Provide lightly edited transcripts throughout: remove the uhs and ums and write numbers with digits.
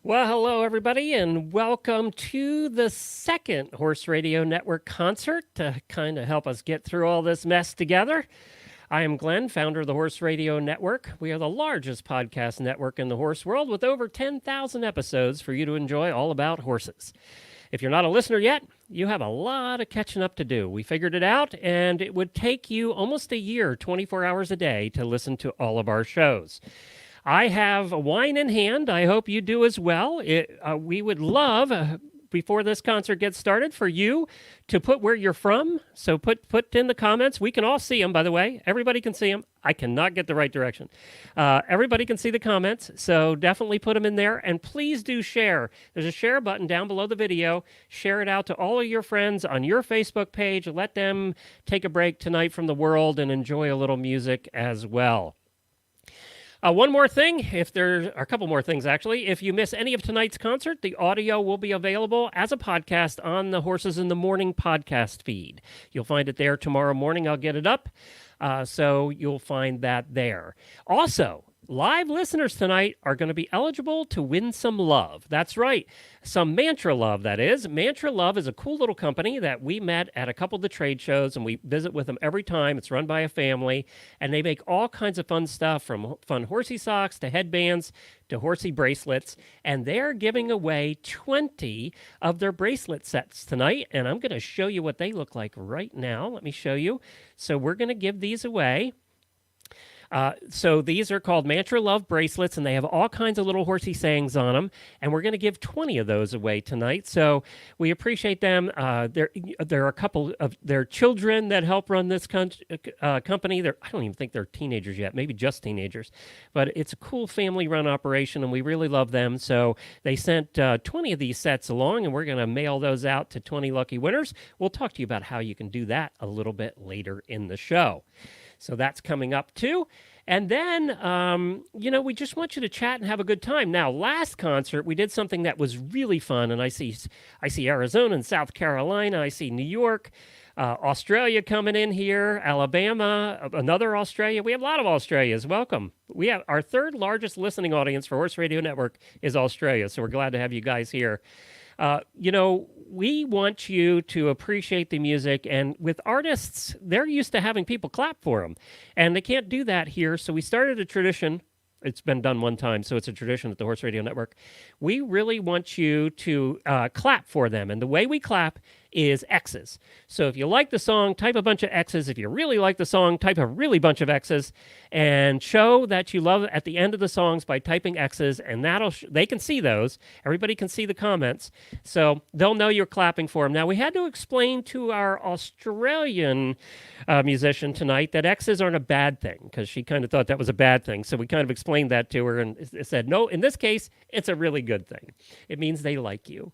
Well, hello, everybody, and welcome to the second Horse Radio Network concert to kind of help us get through all this mess together. I am Glenn, founder of the Horse Radio Network. We are the largest podcast network in the horse world with over 10,000 episodes for you to enjoy all about horses. If you're not a listener yet, you have a lot of catching up to do. We figured it out, and it would take you almost a year, 24 hours a day, to listen to all of our shows. I have wine in hand. I hope you do as well. We would love, before this concert gets started, for you to put where you're from. So put in the comments. We can all see them, by the way. Everybody can see them. I cannot get the right direction. Everybody can see the comments, so definitely put them in there. And please do share. There's a share button down below the video. Share it out to all of your friends on your Facebook page. Let them take a break tonight from the world and enjoy a little music as well. One more thing, if there are a couple more things actually. If you miss any of tonight's concert, the audio will be available as a podcast on the Horses in the Morning podcast feed. You'll find it there tomorrow morning. I'll get it up, so you'll find that there. Also, live listeners tonight are going to be eligible to win some love. That's right. Some Mantra Love, that is. Mantra Love is a cool little company that we met at a couple of the trade shows, and we visit with them every time. It's run by a family, and they make all kinds of fun stuff, from fun horsey socks to headbands to horsey bracelets, and they're giving away 20 of their bracelet sets tonight, and I'm going to show you what they look like right now. Let me show you. So we're going to give these away. So these are called Mantra Love bracelets, and they have all kinds of little horsey sayings on them, and we're going to give 20 of those away tonight. So we appreciate them. There are a couple of their children that help run this company. I don't even think they're teenagers yet, maybe just teenagers, but it's a cool family-run operation, and we really love them. So they sent 20 of these sets along, and we're going to mail those out to 20 lucky winners. We'll talk to you about how you can do that a little bit later in the show. So that's coming up too. And then, we just want you to chat and have a good time. Now, last concert, we did something that was really fun. And I see Arizona and South Carolina. I see New York, Australia coming in here, Alabama, another Australia. We have a lot of Australias. Welcome. We have our third largest listening audience for Horse Radio Network is Australia. So we're glad to have you guys here. We want you to appreciate the music, and with artists, they're used to having people clap for them, and they can't do that here, so we started a tradition. It's been done one time, so it's a tradition at the Horse Radio Network. We really want you to clap for them, and the way we clap is X's. So if you like the song, type a bunch of X's. If you really like the song, type a really bunch of X's, and show that you love it at the end of the songs by typing X's, and they can see those. Everybody can see the comments, so they'll know you're clapping for them. Now, we had to explain to our Australian musician tonight that X's aren't a bad thing, because she kind of thought that was a bad thing, so we kind of explained that to her and said, no, in this case, it's a really good thing. It means they like you.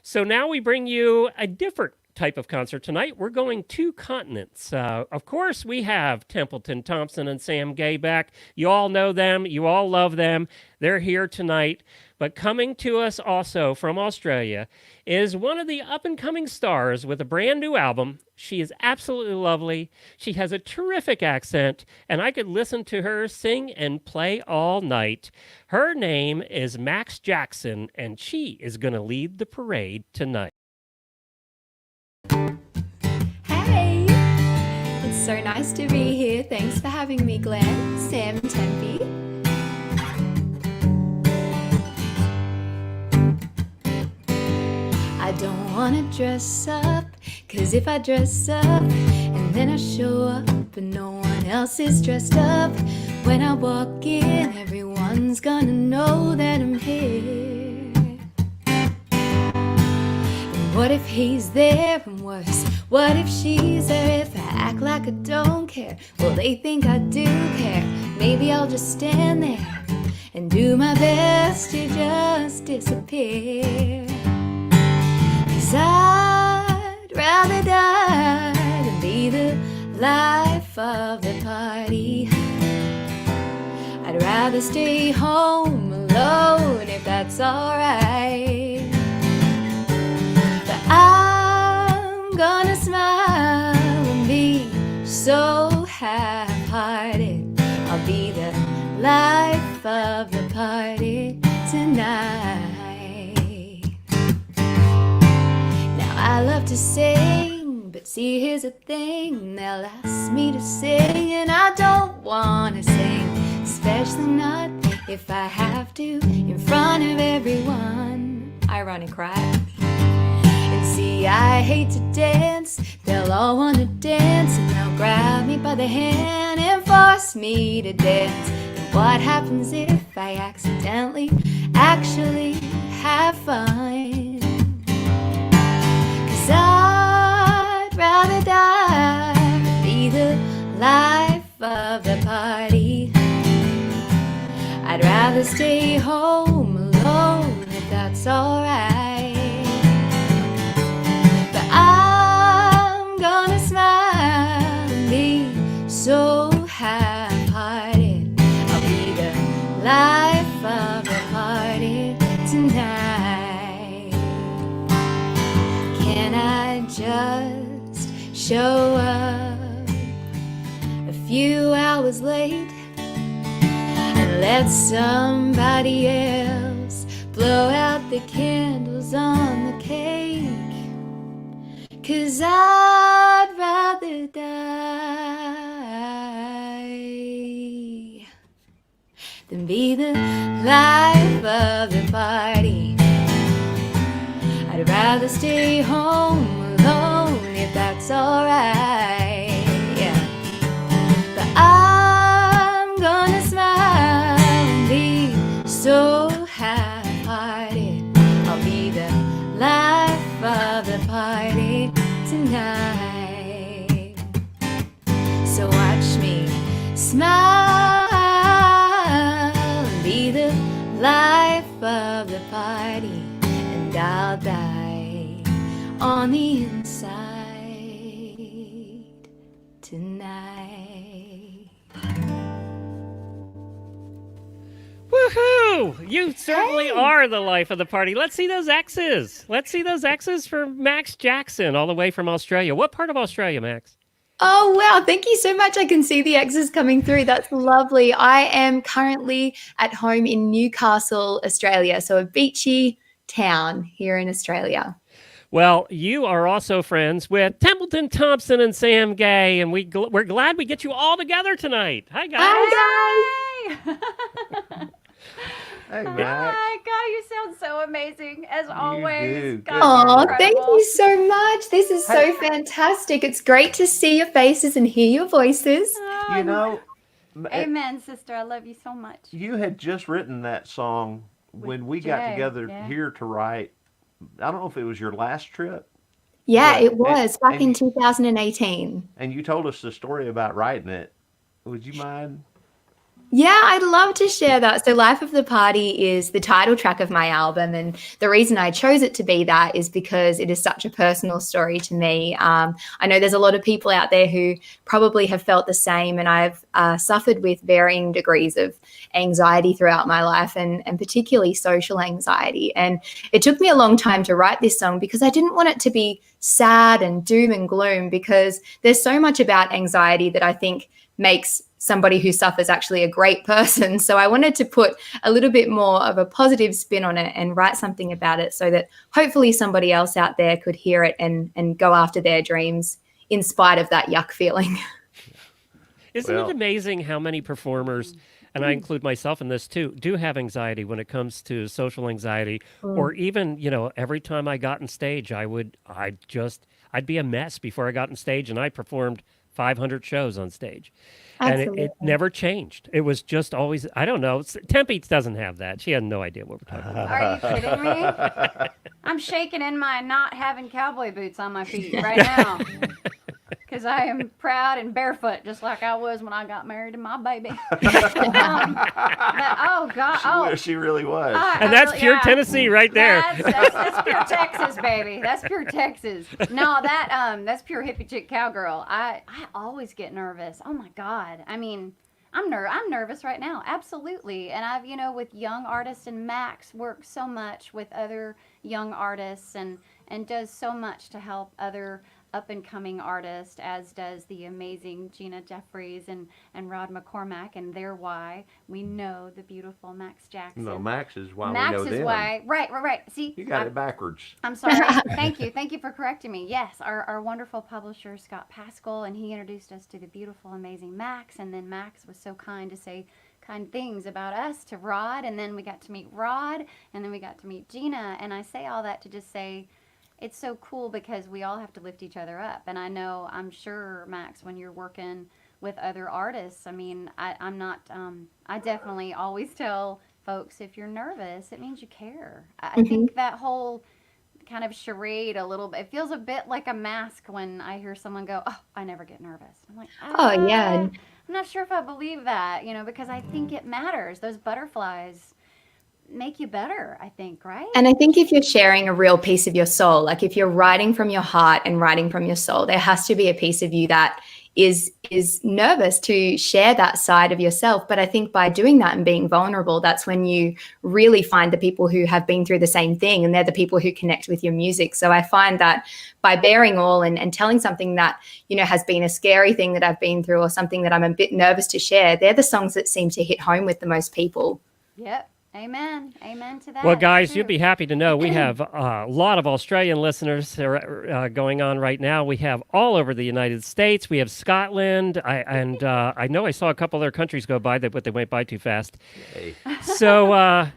So now we bring you a different type of concert tonight. We're going two continents. Of course, we have Templeton, Thompson, and Sam back. You all know them. You all love them. They're here tonight. But coming to us also from Australia is one of the up-and-coming stars with a brand new album. She is absolutely lovely. She has a terrific accent, and I could listen to her sing and play all night. Her name is Max Jackson, and she is going to lead the parade tonight. Hey, it's so nice to be here. Thanks for having me, Glenn, Sam, and Tempe. I don't want to dress up, 'cause if I dress up and then I show up and no one else is dressed up, when I walk in, everyone's gonna know that I'm here. And what if he's there, and worse, what if she's there? If I act like I don't care, well, they think I do care. Maybe I'll just stand there and do my best to just disappear. 'Cause I'd rather die than be the life of the party. I'd rather stay home alone if that's alright. But I'm gonna smile and be so half-hearted. I'll be the life of the party tonight. to sing, but see, here's the thing, they'll ask me to sing, and I don't want to sing, especially not if I have to, in front of everyone. Ironic, right? And see, I hate to dance, they'll all want to dance, and they'll grab me by the hand and force me to dance. And what happens if I accidentally actually have fun? 'Cause I'd rather die, be the life of the party. I'd rather stay home alone if that's alright. But I'm gonna smile and be so half-hearted. I'll be the life of the party tonight. Can I just show up a few hours late and let somebody else blow out the candles on the cake? 'Cause I'd rather die than be the life of the party. I'd rather stay home alone if that's alright. Yeah. But I'm gonna smile and be so half-hearted. I'll be the life of the party tonight. So watch me smile and be the life of the party, and I'll die on the inside tonight. Woohoo! You certainly are the life of the party. Let's see those X's. Let's see those X's for Max Jackson, all the way from Australia. What part of Australia, Max? Oh, wow. Thank you so much. I can see the X's coming through. That's lovely. I am currently at home in Newcastle, Australia, so a beachy town here in Australia. Well, you are also friends with Templeton, Thompson, and Sam Gay, and we're glad we get you all together tonight. Hi, guys. Hi, guys. Hey, Max. Hi, God, you sound so amazing as always. do. God, Oh, you're thank incredible. you so much. This is so fantastic. It's great to see your faces and hear your voices. You know, Amen, sister. I love you so much. you had just written that song when we got Jay, together yeah. here to write. I don't know if it was your last trip, Yeah, Yeah, it was back and in you- 2018. and you told us the story about writing it. Would you mind? Yeah, I'd love to share that. So, Life of the Party is the title track of my album. And the reason I chose it to be that is because it is such a personal story to me. I know there's a lot of people out there who probably have felt the same. And I've suffered with varying degrees of anxiety throughout my life, and particularly social anxiety. And it took me a long time to write this song because I didn't want it to be sad and doom and gloom, because there's so much about anxiety that I think makes somebody who suffers actually a great person. So I wanted to put a little bit more of a positive spin on it and write something about it so that hopefully somebody else out there could hear it and go after their dreams in spite of that yuck feeling. Isn't Well- it amazing how many performers, and I include myself in this too, do have anxiety when it comes to social anxiety, or even, every time I got on stage, I'd be a mess before I got on stage, and I performed 500 shows on stage. And it Absolutely. never changed. It was just always, I don't know. Tempe doesn't have that. She had no idea what we're talking about. Are you kidding me? I'm shaking in my not having cowboy boots on my feet right now. Because I am proud and barefoot, just like I was when I got married to my baby. Oh, God. Oh, She really was. And that's pure Tennessee right there. That's pure Texas, baby. That's pure Texas. No, that's pure hippie chick cowgirl. I always get nervous. Oh my God. I mean, I'm nervous right now. Absolutely. And I've, with young artists, and Max works so much with other young artists and does so much to help other up-and-coming artists, as does the amazing Gina Jeffries and Rod McCormack, and they're why we know the beautiful Max Jackson. No, Max is why Max we know is them. why. Right. See, You got it backwards. I'm sorry. Thank you for correcting me. Yes, our wonderful publisher, Scott Pascal, and he introduced us to the beautiful, amazing Max, and then Max was so kind to say kind things about us to Rod, and then we got to meet Rod, and then we got to meet Gina, and I say all that to just say, it's so cool because we all have to lift each other up. And I'm sure, Max, when you're working with other artists, I mean, I'm not, I definitely always tell folks, if you're nervous, it means you care. I think that whole kind of charade a little bit, it feels a bit like a mask when I hear someone go, oh, I never get nervous. I'm like, Oh, yeah. I'm not sure if I believe that, because I think it matters. Those butterflies make you better, I think, right? And I think if you're sharing a real piece of your soul, like if you're writing from your heart and writing from your soul, there has to be a piece of you that is nervous to share that side of yourself. But I think by doing that and being vulnerable, that's when you really find the people who have been through the same thing, and they're the people who connect with your music. So I find that by bearing all and telling something that, has been a scary thing that I've been through or something that I'm a bit nervous to share, they're the songs that seem to hit home with the most people. Yep. Amen to that. Well, guys, you'll be happy to know we have a lot of Australian listeners going on right now. We have all over the United States. We have Scotland. I know I saw a couple other countries go by, but they went by too fast. Yay. So,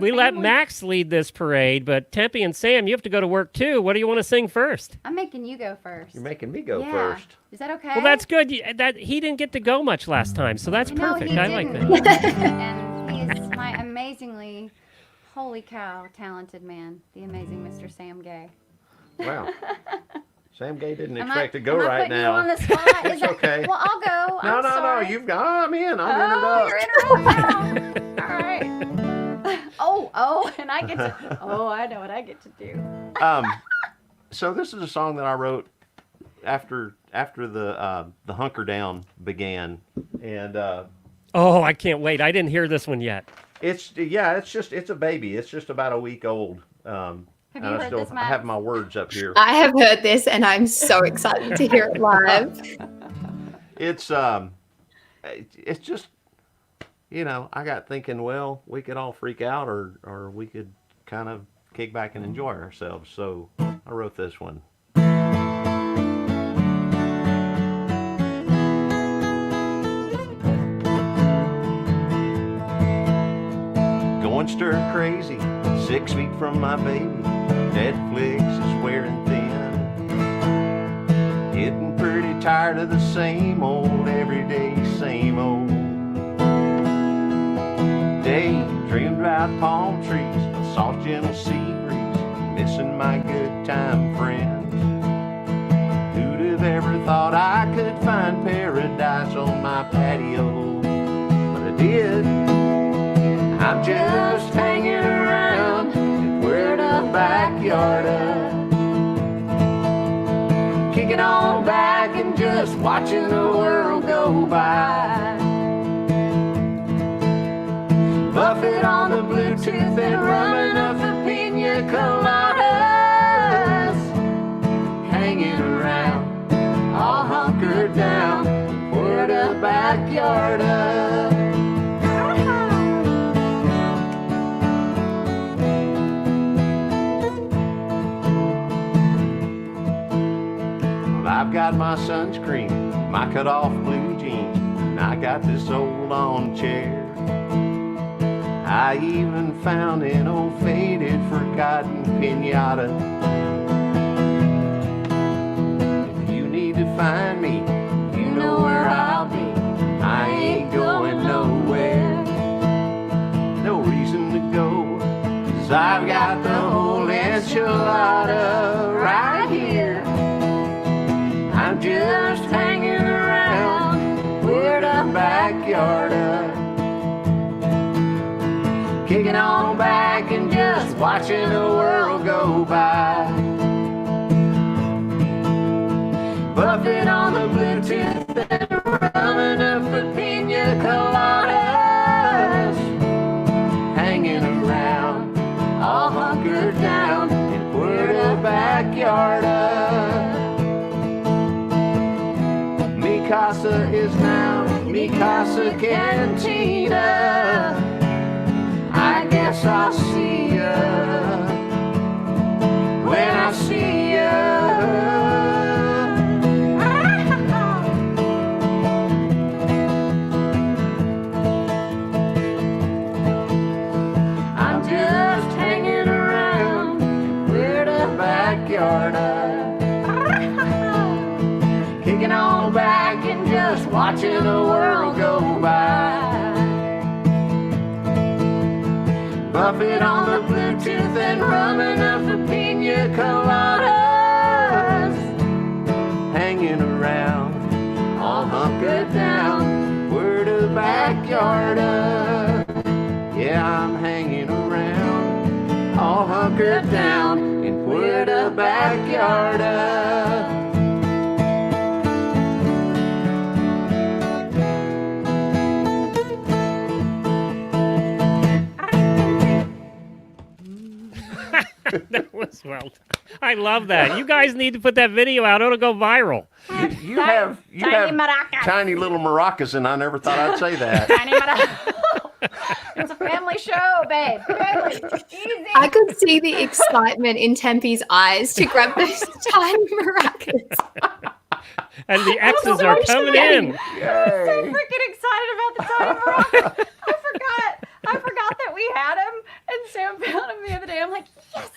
we let family. Max lead this parade, but Tempe and Sam, you have to go to work too. What do you want to sing first? I'm making you go first. You're making me go Yeah. first. Is that okay? Well, that's good. That he didn't get to go much last time, so that's No, perfect. he I like didn't. that. And he is my amazingly, holy cow, talented man, the amazing Mr. Sam Gay. Wow. Sam Gay didn't Am expect I, to go am I right putting now. You on the spot? It's okay. Well, I'll go. No, I'm sorry. no. You've got. I'm in. I'm Oh, interrupted. you're interrupted now. All right. Oh, and I get to. Oh, I know what I get to do. So this is a song that I wrote after the hunker down began, and Oh, I can't wait. I didn't hear this one yet. it's a baby. It's just about a week old. Have and you I heard still this, Max? have my words up here. I have heard this and I'm so excited to hear it live. It's just, I got thinking, well, we could all freak out or we could kind of kick back and enjoy ourselves. So I wrote this one. Going stir crazy, 6 feet from my baby. Netflix is wearing thin. Getting pretty tired of the same old, everyday, same old. Dreamed about palm trees, a soft gentle sea breeze, missing my good time friends. Who'd have ever thought I could find paradise on my patio? But I did. I'm just hanging around in where the backyard of, kicking on back and just watching the world go by. Buffet on the Bluetooth and rumming up the pina coladas, hanging around, all hunkered down where the backyard of. I've got my sunscreen, my cut-off blue jeans, and I got this old lawn chair. I even found an old faded, forgotten pinata. If you need to find me, you know where I'll be. I ain't going nowhere. No reason to go, 'cause I've got the whole enchilada right here. I'm just hanging around where the backyard of, kicking on back and just watching the world go by. Buffet on the Bluetooth and rumming up the pina coladas, hanging around, all hunkered down in where the backyard of. Casa is now Mi Casa Cantina. I guess I'll see ya when I see ya. I'm just hanging around where the backyard kicking on back and just watching the world go by. Buffet on the Bluetooth and rumming up the pina coladas. Hanging around, all hunkered down, where the backyard yeah, I'm hanging around, all hunkered down, in where the backyard That was well done. I love that. You guys need to put that video out. It'll go viral. You have maracas. tiny little maracas, and I never thought I'd say that. Tiny maracas. It's a family show, babe. Family. Easy. I could see the excitement in Tempe's eyes to grab those tiny maracas. And the X's are coming in. I'm so freaking excited about the tiny maracas. I forgot that we had them, and Sam found them the other day. I'm like, yes,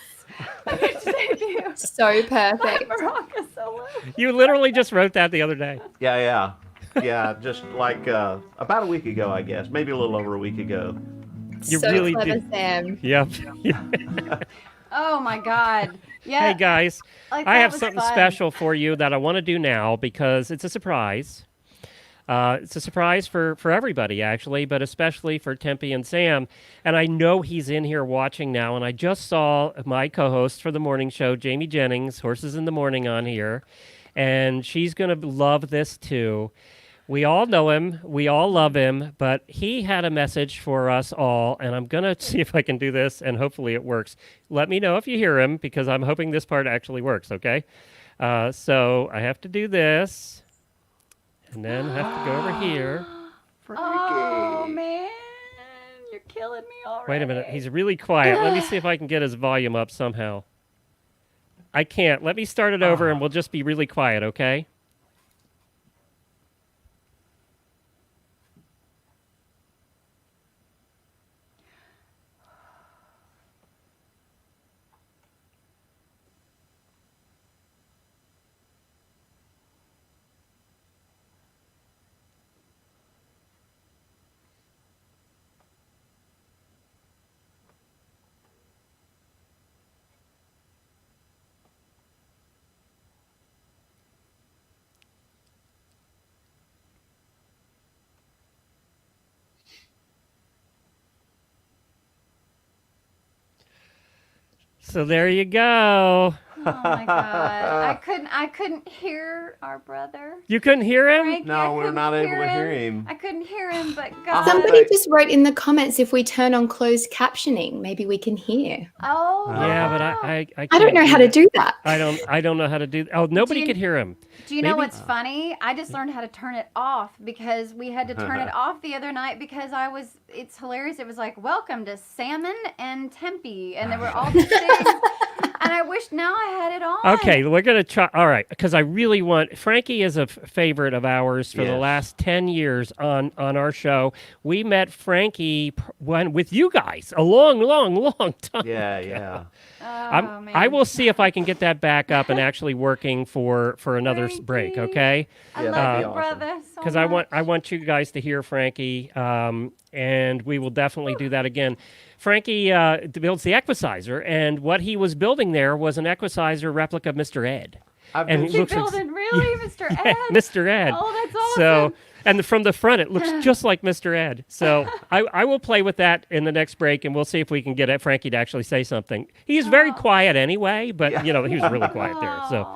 I get to debut So my perfect. maraca solo. You literally just wrote that the other day. Yeah. Just like about a week ago, I guess, maybe a little over a week ago. You so really clever, did. Sam. Yep. Oh my God. Yeah. Hey guys, Like, I that have was something fun. special for you that I want to do now because it's a surprise. It's a surprise for everybody, actually, but especially for Tempe and Sam. And I know he's in here watching now. And I just saw my co-host for the morning show, Jamie Jennings, Horses in the Morning, on here. And she's going to love this, too. We all know him. We all love him. But he had a message for us all. And I'm going to see if I can do this, and hopefully it works. Let me know if you hear him, because I'm hoping this part actually works, okay? So I have to do this. And then I have to go over here. Oh man, you're killing me already. Wait a minute. He's really quiet. Let me see if I can get his volume up somehow. I can't. Let me start it over and we'll just be really quiet, okay? So there you go. Oh my God, I couldn't hear our brother. You couldn't hear him? Frankie, No, I we're couldn't not able to hear him. I couldn't hear him, but Uh-huh. God. Somebody just wrote in the comments, if we turn on closed captioning, maybe we can hear. Oh. Yeah, but wow. I I don't know how to do that. I don't know how to do. Oh, nobody you- could hear him. Do you know Maybe- what's funny? I just learned how to turn it off because we had to turn it off the other night because it's hilarious. It was like, welcome to Salmon and Tempe. And there were all these things. And I wish now I had it on. Okay, we're going to try. All right, because I really want. Frankie is a favorite of ours for the Yes. last 10 years on our show. We met Frankie with you guys a long time. Yeah. Oh, man. I will see if I can get that back up and actually working for another break, Frankie. okay? I Yeah, love that'd you, be awesome. brother. So Because much. I want you guys to hear Frankie, and we will definitely do that again. Frankie builds the Equicizer, and what he was building there was an Equicizer replica of Mr. Ed. I've And been- it He looks ex- building, really, Mr. Yeah, Ed? Mr. Ed. Oh, that's awesome. So, and from the front, it looks just like Mr. Ed. So I will play with that in the next break, and we'll see if we can get Frankie to actually say something. He's very quiet anyway, but, you know, he was really quiet there. So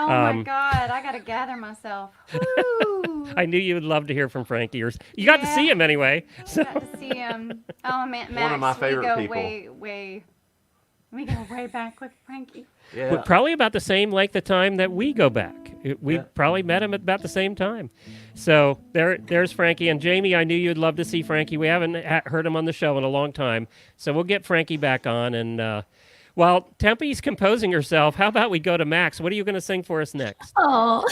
Oh my God, I gotta gather myself. Woo. I knew you would love to hear from Frankie. Or you got to Yeah. see him anyway. So. Got to see him. Oh man, Max, One of my we favorite go people. way We go way back with Frankie. Yeah. But probably about the same length of time that we go back. We Yeah. probably met him at about the same time. So there's Frankie. And Jamie, I knew you'd love to see Frankie. We haven't heard him on the show in a long time. So we'll get Frankie back on. And while Tempe's composing herself, how about we go to Max? What are you going to sing for us next? Oh,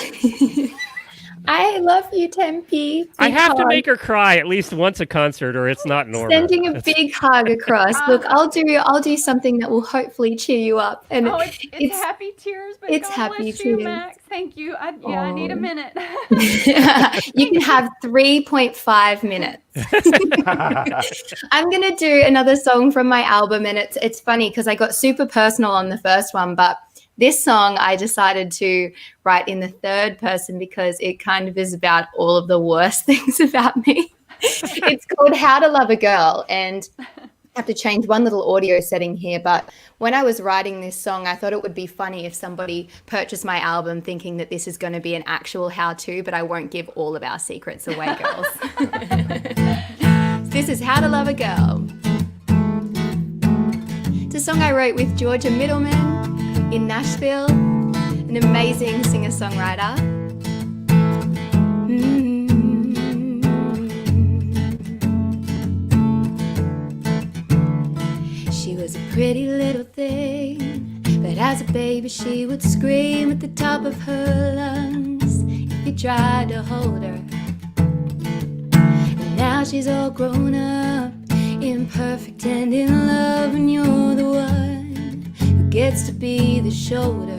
I love you, Tempe. I have to Big make her cry at least once a concert or it's not normal. Sending a big hug across. Look, I'll do something that will hopefully cheer you up. And Oh, it's happy tears, but it's God happy bless you, tears. Max. Thank you. I need a minute. you can have 3.5 minutes. I'm gonna do another song from my album, and it's funny because I got super personal on the first one, but this song I decided to write in the third person because it kind of is about all of the worst things about me. It's called How to Love a Girl, and I have to change one little audio setting here, but when I was writing this song, I thought it would be funny if somebody purchased my album thinking that this is going to be an actual how-to, but I won't give all of our secrets away, girls. This is How to Love a Girl. It's a song I wrote with Georgia Middleman in Nashville, an amazing singer-songwriter. She was a pretty little thing, but as a baby she would scream at the top of her lungs if you tried to hold her. And now she's all grown up, imperfect and in love, and you're the one who gets to be the shoulder.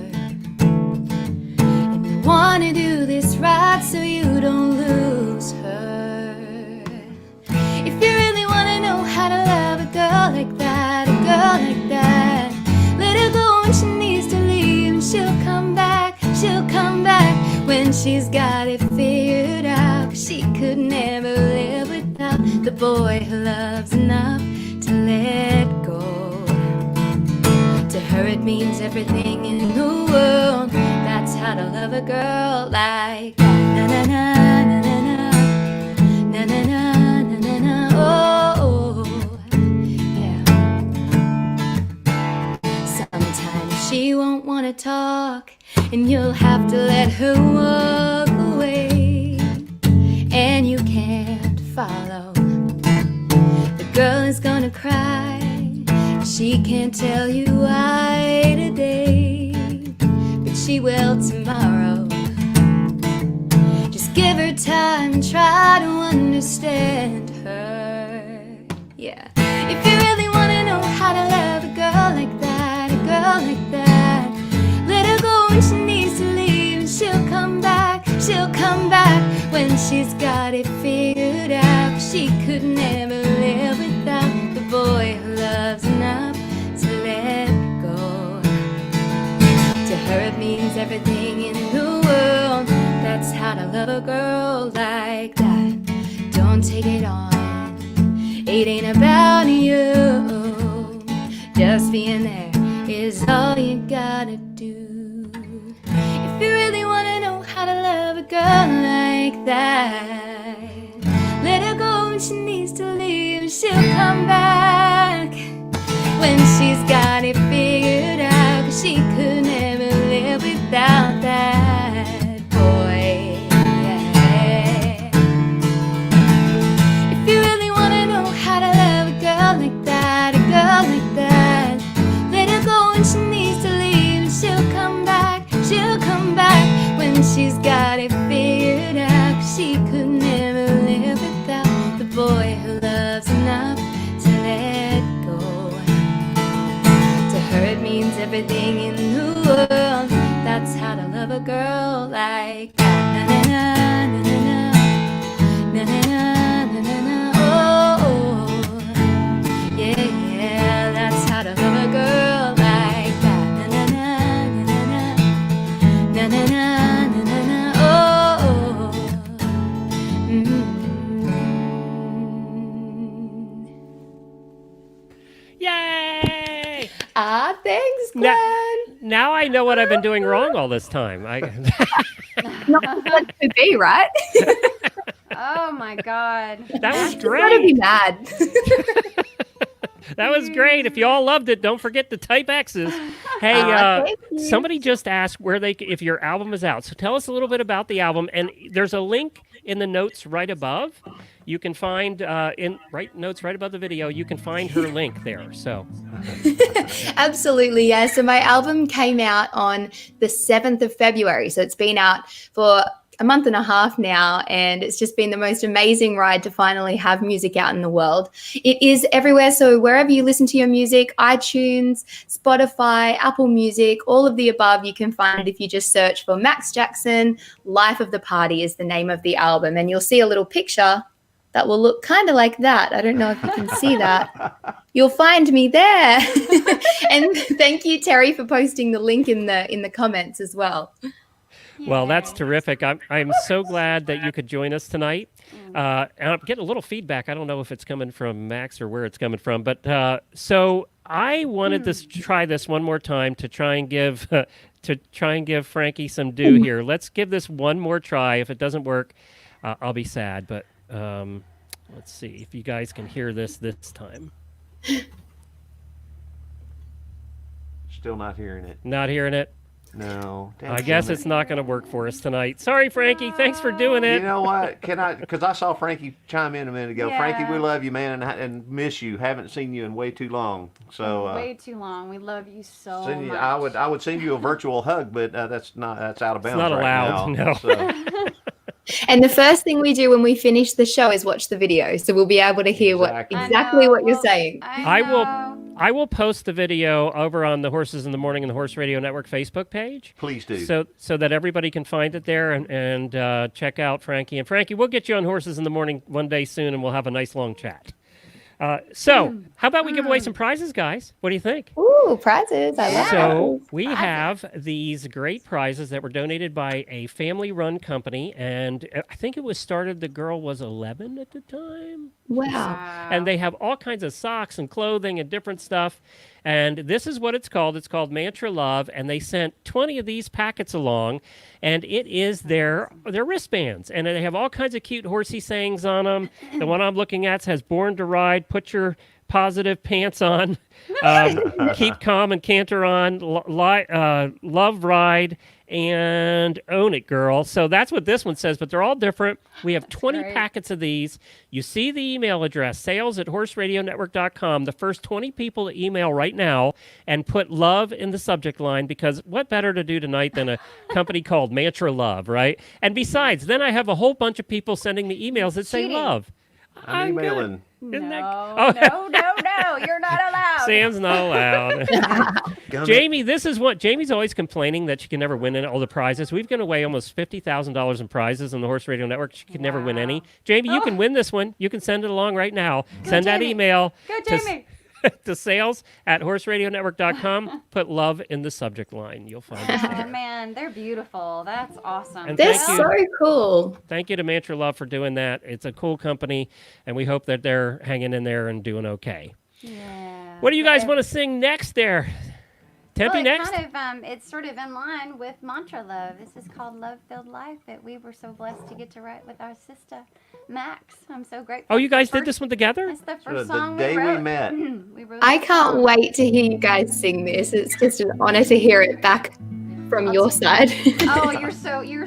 And you want to do this right so you don't lose her. If you really want to know how to love a girl like that, a girl like that, let her go when she needs to leave, and she'll come back when she's got it figured out. 'Cause she could never live without the boy who loves enough to let go. To her it means everything in the world. That's how to love a girl like that. Na na na na na na na na na na na na. Oh, yeah. Sometimes she won't want to talk, and you'll have to let her walk away, and you can't follow. The girl is gonna cry, she can't tell you why today, but she will tomorrow. Just give her time and try to understand her. Yeah. If you really want to know how to love a girl like that, a girl like that, let her go when she needs to leave, and she'll come back when she's got it figured out. 'Cause she could never live without the boy who loves enough to let go. To her it means everything in the world. That's how to love a girl like that. Don't take it on, it ain't about you. Just being there is all you gotta do. If you really wanna know how to love a girl like that, let her go when she needs to leave, and she'll come back when she's got it figured out. 'Cause she could never live without that boy. Yeah. If you really wanna know how to love a girl like that, a girl like that, let her go when she needs to leave, and she'll come back when she's got it figured out. 'Cause she could never live without the boy who loves enough to let go. To her it means everything in the world. That's how to love a girl like that. Na na na na na na na na na na. Oh, yeah, yeah. That's how to love a girl like that. Na na na na na na na na na na na. Oh, Yay! Ah, thanks, Glenn. Now I know what I've been doing wrong all this time. Not meant to be, right? Oh my God. That was Gotta be great. mad. That was great. If you all loved it, don't forget to type X's. Hey, thank you. somebody just asked if your album is out. So tell us a little bit about the album. And there's a link in the notes right above. You can find notes right above the video. You can find her link there. So Absolutely, yeah. So my album came out on the 7th of February. So it's been out for a month and a half now, and it's just been the most amazing ride to finally have music out in the world. It is everywhere. So wherever you listen to your music, iTunes, Spotify, Apple Music, all of the above, you can find it if you just search for Max Jackson, Life of the Party is the name of the album. And you'll see a little picture that will look kind of like that. I don't know if you can see that. You'll find me there. And thank you, Terry, for posting the link in the comments as well. Well, that's terrific. I'm so glad that you could join us tonight. And I'm getting a little feedback. I don't know if it's coming from Max or where it's coming from, but so I wanted to try this one more time to try and give Frankie some due here. Let's give this one more try. If it doesn't work, I'll be sad. But let's see if you guys can hear this time. Still not hearing it. Not hearing it. No. I guess it's not going to work for us tonight. Sorry, Frankie. Thanks for doing it. You know what? Because I saw Frankie chime in a minute ago. Yeah. Frankie, we love you, man, and miss you. Haven't seen you in way too long. So way too long. We love you so send you, much. I would send you a virtual hug, but that's out of bounds. not right allowed, now. no. So, And the first thing we do when we finish the show is watch the video. So we'll be able to hear exactly what you're saying. I will post the video over on the Horses in the Morning and the Horse Radio Network Facebook page. please do. So that everybody can find it there and check out Frankie. And Frankie, we'll get you on Horses in the Morning one day soon, and we'll have a nice long chat. So how about we give away some prizes, guys? What do you think? Ooh, prizes. I love So we have these great prizes that were donated by a family-run company, and I think it was started, the girl was 11 at the time. Wow. And they have all kinds of socks and clothing and different stuff. And this is what it's called. It's called Mantra Love. And they sent 20 of these packets along. And it is their wristbands. And they have all kinds of cute horsey sayings on them. The one I'm looking at says, "Born to Ride, put your positive pants on, keep calm and canter on, love ride, and own it, girl." So that's what this one says, but they're all different. We have 20 packets of these. You see the email address, sales@horseradionetwork.com. The first 20 people to email right now and put love in the subject line, because what better to do tonight than a company called Mantra Love, right? And besides, then I have a whole bunch of people sending me emails that say love. I'm emailing. No, Isn't that- no, you're not allowed. Sam's not allowed. Jamie, this is what Jamie's always complaining that she can never win all the prizes. We've given away almost $50,000 in prizes on the Horse Radio Network. She can never win any. Jamie, you can win this one. You can send it along right now. Send that Jamie. email Go, Jamie. to sales@horseradionetwork.com. Put love in the subject line. You'll find it Oh there. man, they're beautiful. That's awesome. And They're thank you. so cool. Thank you to Mantra Love for doing that. It's a cool company, and we hope that they're hanging in there and doing okay. Yeah. What do you guys want to sing next there? Tempe Well, next? it's sort of in line with Mantra Love. This is called Love Filled Life that we were so blessed to get to write with our sister, Max. I'm so grateful. Oh, you guys It's the did this one together? It's the So first the song day we we wrote. met. We wrote I this can't song. wait to hear you guys sing this. It's just an honor to hear it back from your side. Oh, you're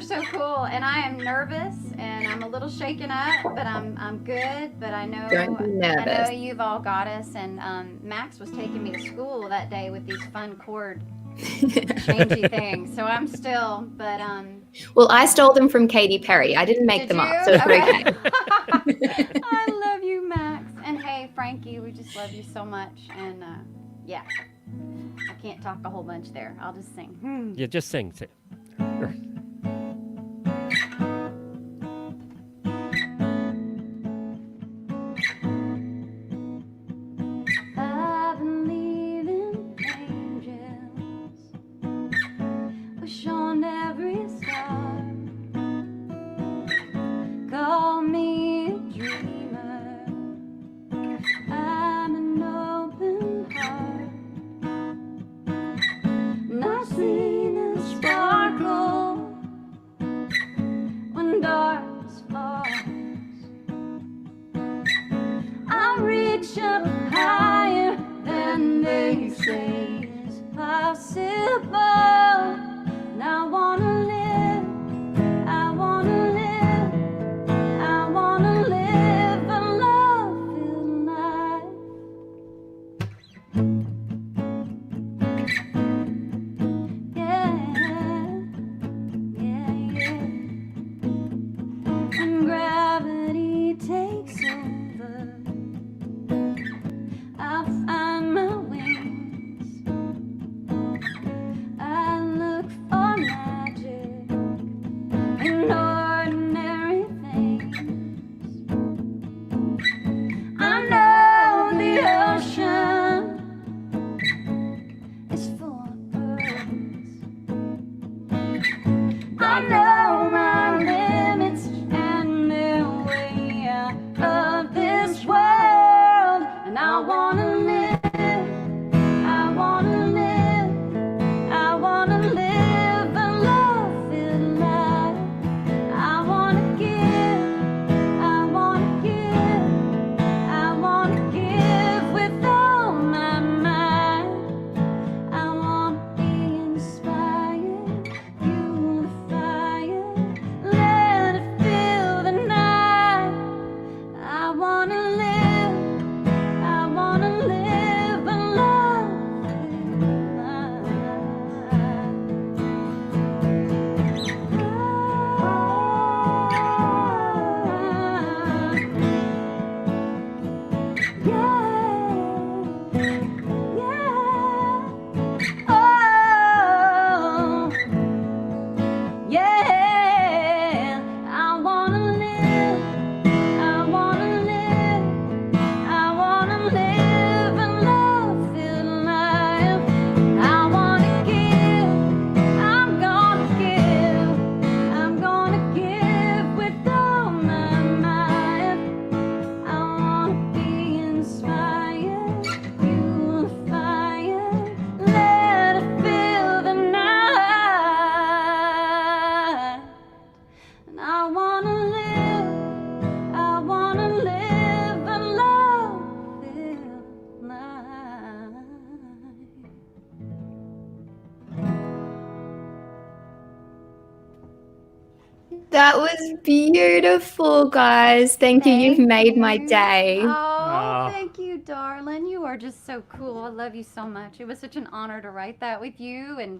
so cool, and I am nervous, and I'm a little shaken up, but I'm good. But I know Don't be nervous. I know you've all got us. And Max was taking me to school that day with these fun chord changey things. So I'm still, but Well, I stole them from Katy Perry. I didn't make Did them you? up, so it's okay. I love you, Max. And hey, Frankie, we just love you so much. And yeah, I can't talk a whole bunch there. I'll just sing. Yeah, just sing. I believe in angels, wish on every star. Call me a dreamer, I'm an open heart. And I've seen a sparkle when darkness falls. I reach up higher know my limits and the way out of this world. And I wanna live, I wanna live, I wanna live a love-filled life. I wanna give, I wanna give, I wanna give with all my might. I wanna be inspired, fuel the fire, let it fill the night. I wanna live a love-filled life. Yeah, I wanna live, I wanna live, I wanna live a love-filled life. I wanna give, I'm gonna give, I'm gonna give with all my might. I wanna be inspired, fuel the fire, let it fill the night. And I wanna live a love-filled life. That was beautiful, guys. Thank you. You've made my day. Oh, thank you, darling. You are just so cool. I love you so much. It was such an honor to write that with you, and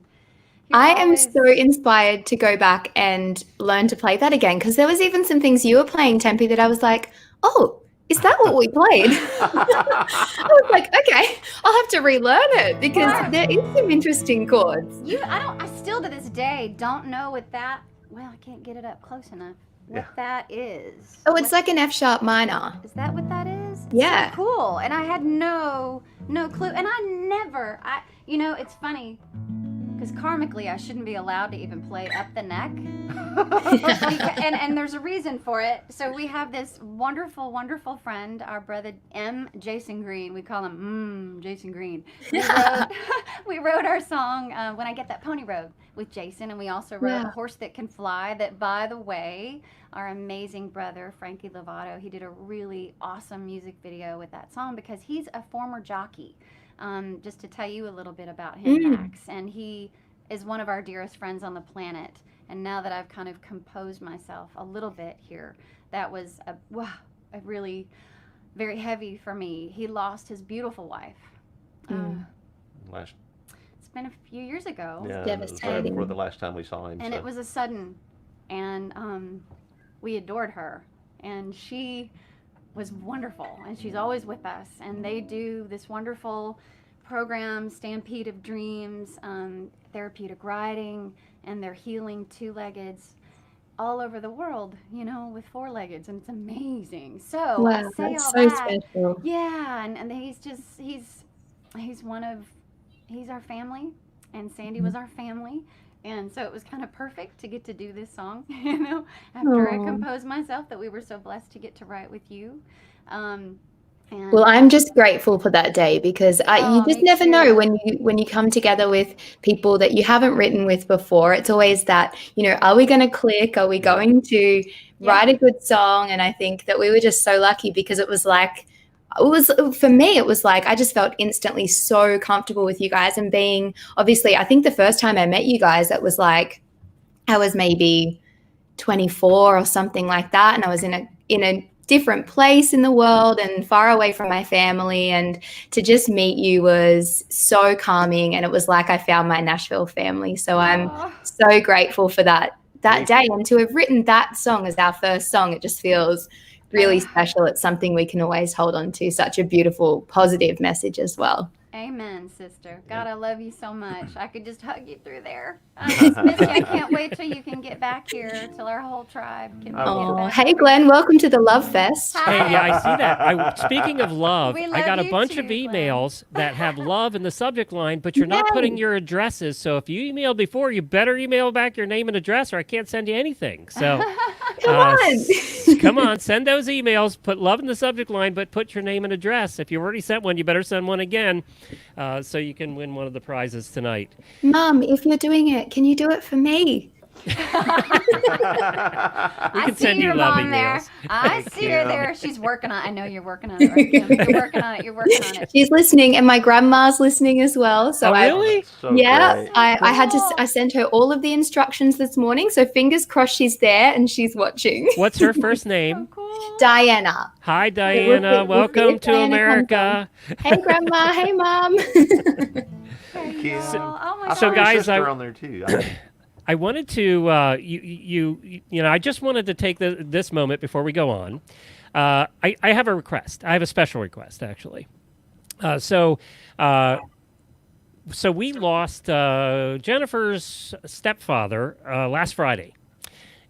you're I am always- so inspired to go back and learn to play that again, because there was even some things you were playing, Tempe, that I was like, oh, is that what we played? I was like, okay, I'll have to relearn it because there is some interesting chords. I still to this day don't know what that. Well, I can't get it up close enough. What that is? Oh, it's like an F sharp minor. Is that what that is? It's Yeah. So cool. And I had no clue. And it's funny because karmically I shouldn't be allowed to even play up the neck. and there's a reason for it. So we have this wonderful, wonderful friend, our brother Jason Green. We call him Jason Green. We wrote our song When I Get That Pony Road with Jason, and we also wrote A Horse That Can Fly, that, by the way, our amazing brother Frankie Lovato, he did a really awesome music video with that song because he's a former jockey. Just to tell you a little bit about him, Max, and he is one of our dearest friends on the planet. And now that I've kind of composed myself a little bit here, that was a really very heavy for me. He lost his beautiful wife. It's been a few years ago. Yeah, devastating. it was right before the last time we saw him. And it was a sudden, and we adored her, and she was wonderful, and she's always with us, and they do this wonderful program, Stampede of Dreams, therapeutic riding, and they're healing two-leggeds all over the world, with four-leggeds, and it's amazing. So Wow, I say that's all so that. special. Yeah, and he's our family, and Sandy was our family. And so it was kind of perfect to get to do this song, after I composed myself, that we were so blessed to get to write with you. Well, I'm just grateful for that day because you just never know when you come together with people that you haven't written with before. It's always that, are we going to click? Are we going to write a good song? And I think that we were just so lucky because for me, it was like I just felt instantly so comfortable with you guys, and obviously, I think the first time I met you guys, it was like I was maybe 24 or something like that, and I was in a different place in the world and far away from my family, and to just meet you was so calming, and it was like I found my Nashville family. So I'm so grateful for that day, and to have written that song as our first song, it just feels really special. It's something we can always hold on to. Such a beautiful, positive message as well. Amen, sister. God, I love you so much. I could just hug you through there. I just miss you. I can't wait till you can get back here, till our whole tribe can get Oh, back. hey, Glenn, welcome to the Love Fest. Hey, yeah, I see that. Speaking of love, We I love got a you bunch too, of Glenn. emails that have love in the subject line, but you're not Yay. putting your addresses. So if you emailed before, you better email back your name and address, or I can't send you anything. So Come on. come on, send those emails. Put love in the subject line, but put your name and address. If you already sent one, you better send one again, so you can win one of the prizes tonight. Mom, if you're doing it, can you do it for me? We I can see send you your love mom there. emails. I see her there. She's working on it. I know you're working on it, right, Kim? You're working on it. You're working on it. She's listening, and my grandma's listening as well. So Oh, I, really? So yeah, great. I had to. Cool. I sent her all of the instructions this morning. So fingers crossed she's there and she's watching. What's her first So name? cool. Diana. Hi, Diana. We'll see Welcome if to Diana America. Hey, Grandma. Hey, Mom. Thank you. Oh my I gosh. So, saw your guys, sister I- on there too. I wanted to, I just wanted to take this moment before we go on. I have a request. I have a special request, actually. So we lost Jennifer's stepfather last Friday,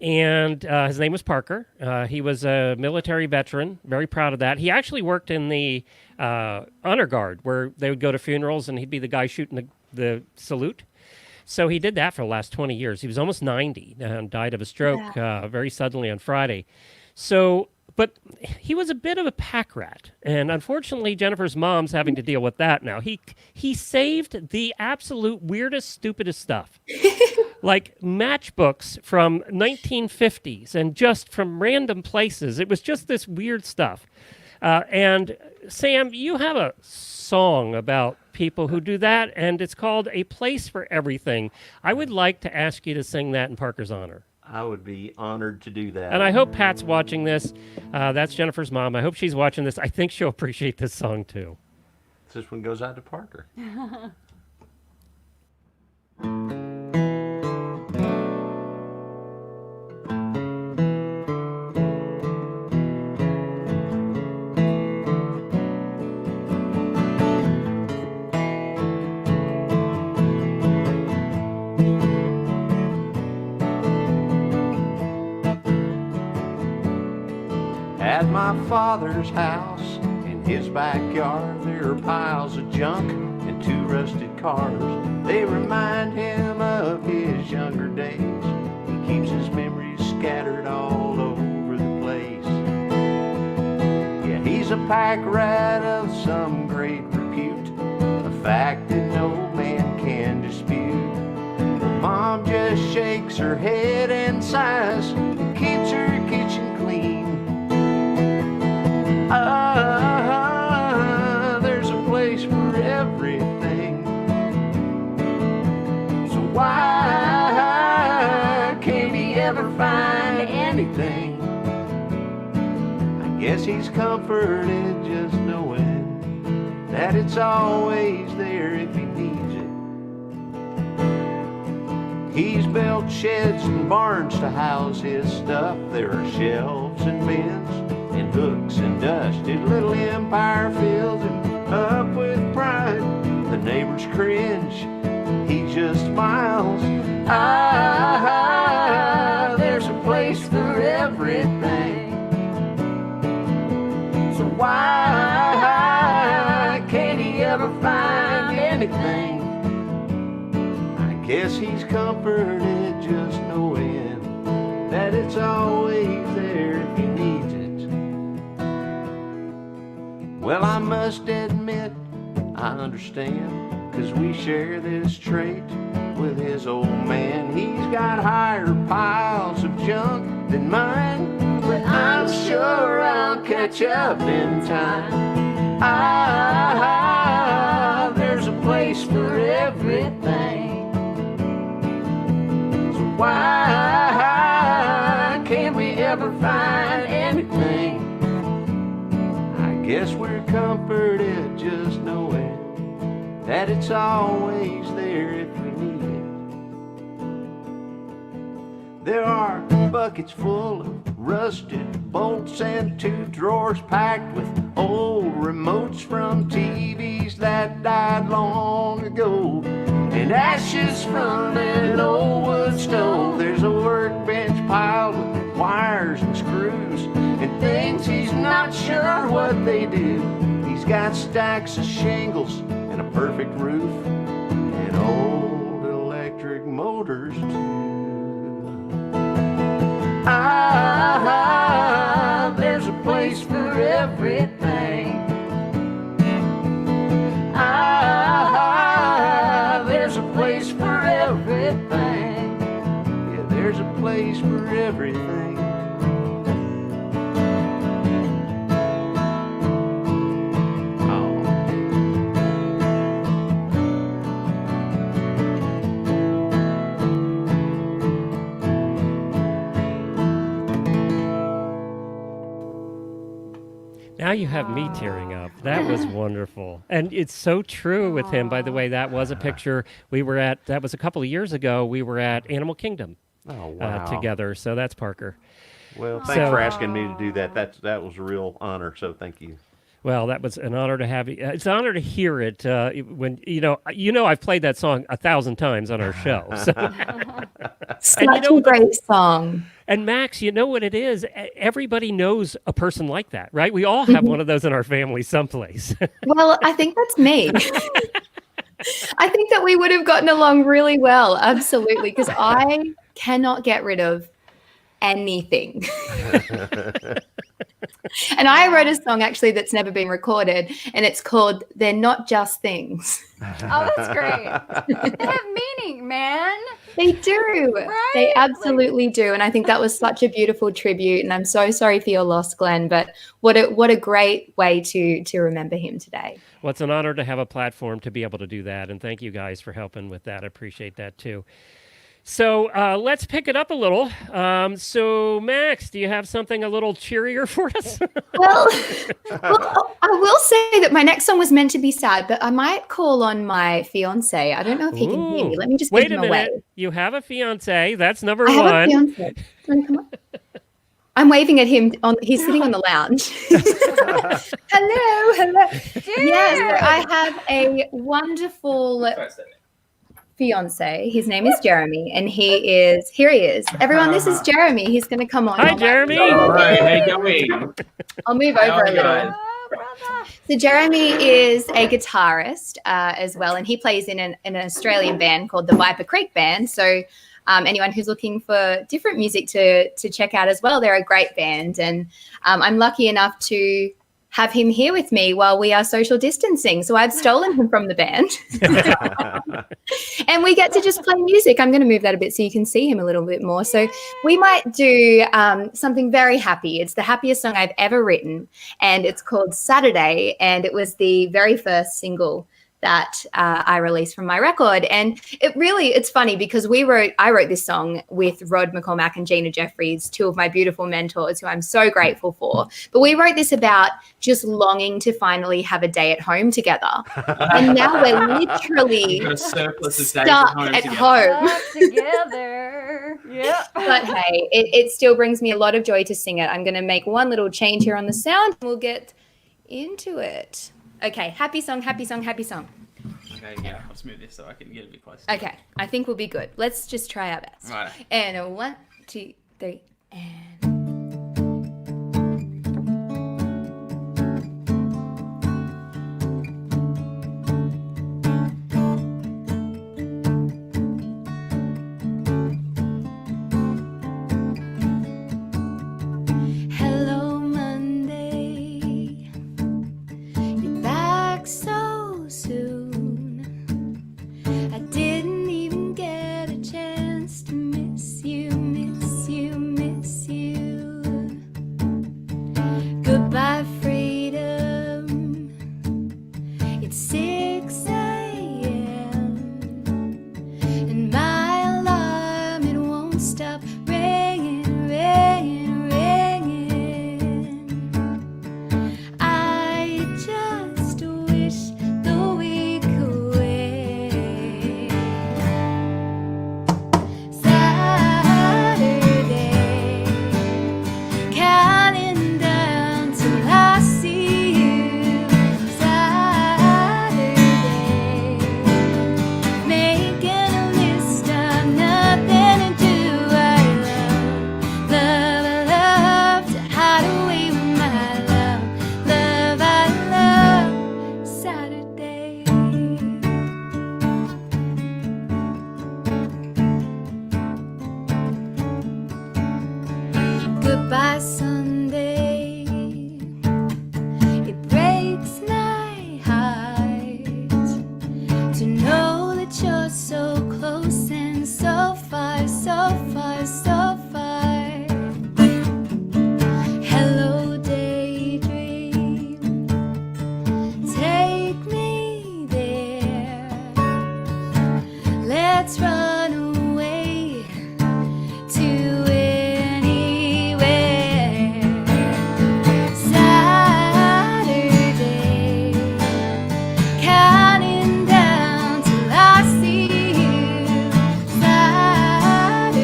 and his name was Parker. He was a military veteran. Very proud of that. He actually worked in the honor guard, where they would go to funerals, and he'd be the guy shooting the salute. So he did that for the last 20 years. He was almost 90 and died of a stroke very suddenly on Friday. So, but he was a bit of a pack rat. And unfortunately, Jennifer's mom's having to deal with that now. He saved the absolute weirdest, stupidest stuff. Like matchbooks from 1950s and just from random places. It was just this weird stuff. And Sam, you have a song about people who do that, and it's called A Place for Everything. I would like to ask you to sing that in Parker's honor. I would be honored to do that. And I hope Pat's watching this. That's Jennifer's mom. I hope she's watching this. I think she'll appreciate this song too. This one goes out to Parker. At my father's house, in his backyard, there are piles of junk and 2 rusted cars. They remind him of his younger days. He keeps his memories scattered all over the place. Yeah, he's a pack rat of some great repute, a fact that no man can dispute. Mom just shakes her head and sighs and keeps her kitchen clean. There's a place for everything. So why can't he ever find anything? I guess he's comforted just knowing that it's always there if he needs it. He's built sheds and barns to house his stuff. There are shelves and bins and hooks and dust. His little empire fills him up with pride. The neighbors cringe, he just smiles. There's a place for everything. So why can't he ever find anything? I guess he's comforted just knowing that it's always there if he needs it. Well, I must admit, I understand, 'cause we share this trait with his old man. He's got higher piles of junk than mine, but I'm sure I'll catch up in time. There's a place for everything. So why can't we ever find anything? I guess we're comforted just knowing that it's always there if we need it. There are buckets full of rusted bolts and 2 drawers packed with old remotes from TVs that died long ago, and ashes from an old wood stove. There's a workbench piled with wires and screws and things he's not sure what they do. He's got stacks of shingles and a perfect roof and old electric motors too. There's a place for everything. There's a place for everything. Yeah, there's a place for everything. Now you have me tearing up. That was wonderful. And it's so true with him. By the way, that was a picture we were at, that was a couple of years ago. We were at Animal Kingdom together. So that's Parker. Well, thanks for asking me to do that. That was a real honor, so thank you. Well, that was an honor to have you. It's an honor to hear it when I've played that song 1,000 times on our show. So. Such a great song. And Max, you know what it is? Everybody knows a person like that, right? We all have one of those in our family someplace. Well, I think that's me. I think that we would have gotten along really well. Absolutely. Because I cannot get rid of anything. And I wrote a song actually that's never been recorded, and it's called They're Not Just Things. Oh, that's great. They have meaning, man. They do. Right? They absolutely do. And I think that was such a beautiful tribute. And I'm so sorry for your loss, Glenn, but what a great way to remember him today. Well, it's an honor to have a platform to be able to do that. And thank you guys for helping with that. I appreciate that too. So let's pick it up a little. So, Max, do you have something a little cheerier for us? Well, I will say that my next song was meant to be sad, but I might call on my fiance. I don't know if he can hear me. Let me just give him a wave. You have a fiance. That's number I one. have a fiance. Do you want to come up? I'm waving at him. He's sitting on the lounge. Hello. Yes, I have a wonderful fiance. His name is Jeremy, and here he is. Everyone, this is Jeremy. He's going to come on. Hi, Jeremy. All right, how you doing? I'll move over a little. So Jeremy is a guitarist as well, and he plays in an Australian band called the Viper Creek Band. So anyone who's looking for different music to check out as well, they're a great band. And I'm lucky enough to have him here with me while we are social distancing. So I've stolen him from the band. And we get to just play music. I'm going to move that a bit so you can see him a little bit more. So we might do something very happy. It's the happiest song I've ever written, and it's called Saturday, and it was the very first single that I released from my record. And it's funny because I wrote this song with Rod McCormack and Gina Jeffries, two of my beautiful mentors who I'm so grateful for. But we wrote this about just longing to finally have a day at home together. And now we're literally stuck at home. Together. Yep. But hey, it still brings me a lot of joy to sing it. I'm going to make one little change here on the sound. We'll get into it. Okay, happy song, happy song, happy song. Okay, yeah, I'll smooth this so I can get a bit closer. Okay, I think we'll be good. Let's just try our best. Right. And a 1, 2, 3, and... by Sunday. It breaks my heart to know that you're so close and so far, so far, so far. Hello, daydream, take me there. Let's run away to anywhere. Saturday, counting down till I see you. Saturday,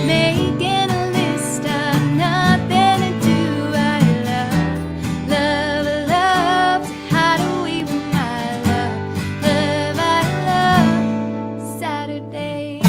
making a list of nothing to do. I love, love, love to hide away with my love. Love, I love Saturday.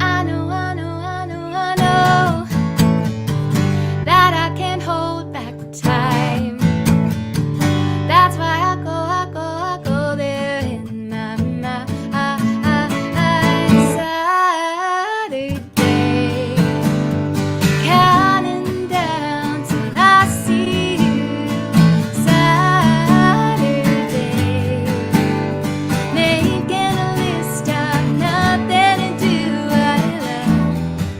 I know, I know, I know, I know that I can't hold back time. That's why I go there in my Saturday, counting down till I see you. Saturday, making a list of nothing to do. I love,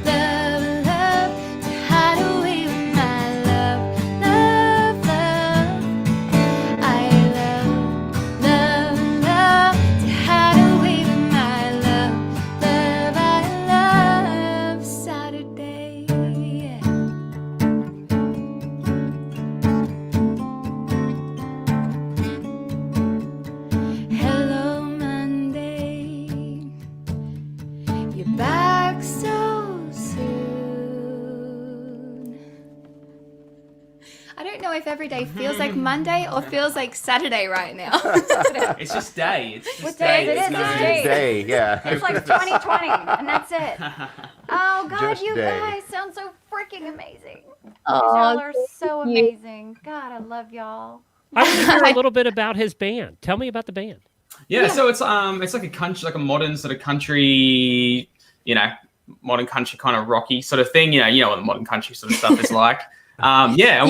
love, love to hide away with my love, love, love. I love, love, love to hide away with my love, love, I love Saturday. Hello, Monday, you're back so soon. I don't know if every day feels like Monday or feels like Saturday right now. It's just day. It's just What day day. is it? There's It's no- day. Day, yeah. It's like 2020, and that's it. Oh God, Just you day. guys sound so freaking amazing. Aw, Y'all are so thank you. amazing. God, I love y'all. I want to hear a little bit about his band. Tell me about the band. Yeah, so it's like a country, like a modern sort of country, modern country kind of rocky sort of thing. You know what the modern country sort of stuff is like. Yeah, and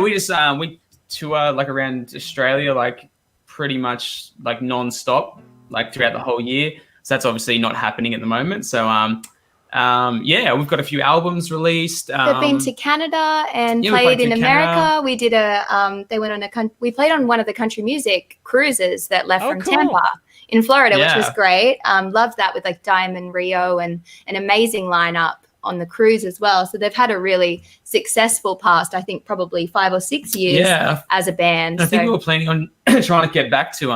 we just we tour like around Australia, like pretty much like non-stop, like throughout the whole year. So that's obviously not happening at the moment. So yeah, we've got a few albums released. They've been to Canada and yeah, we played played in to America. Canada. We did they went on we played on one of the country music cruises that left Oh, from cool. Tampa in Florida, which was Yeah. great. Loved that with like Diamond Rio and an amazing lineup on the cruise as well. So they've had a really successful past, I think probably 5 or 6 years Yeah, as a band. I think we So were planning on trying to get back to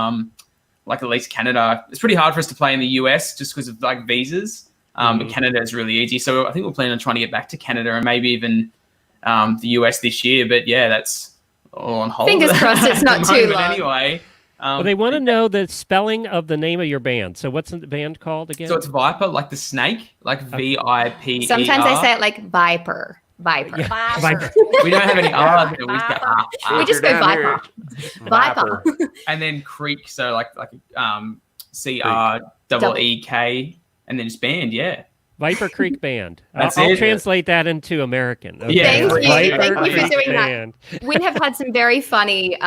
like at least Canada. It's pretty hard for us to play in the US just because of like visas. But Canada is really easy. So I think we're planning on trying to get back to Canada and maybe even the US this year. But yeah, that's all on hold. Fingers crossed it's at not the too moment long. Anyway. Well, they want to know the spelling of the name of your band. So what's the band called again? So it's Viper, like the snake, like VIPER. sometimes they say it like Viper. Viper. Viper. We don't have any R's. We just go, Viper. We just go Down here. Viper. and then Creek, so like CREEK, and then just band, yeah. Viper Creek Band. That's I'll it. translate that into American. Okay. Yeah, Thank you. Viper Thank you for Creek doing that. Band. We have had some very funny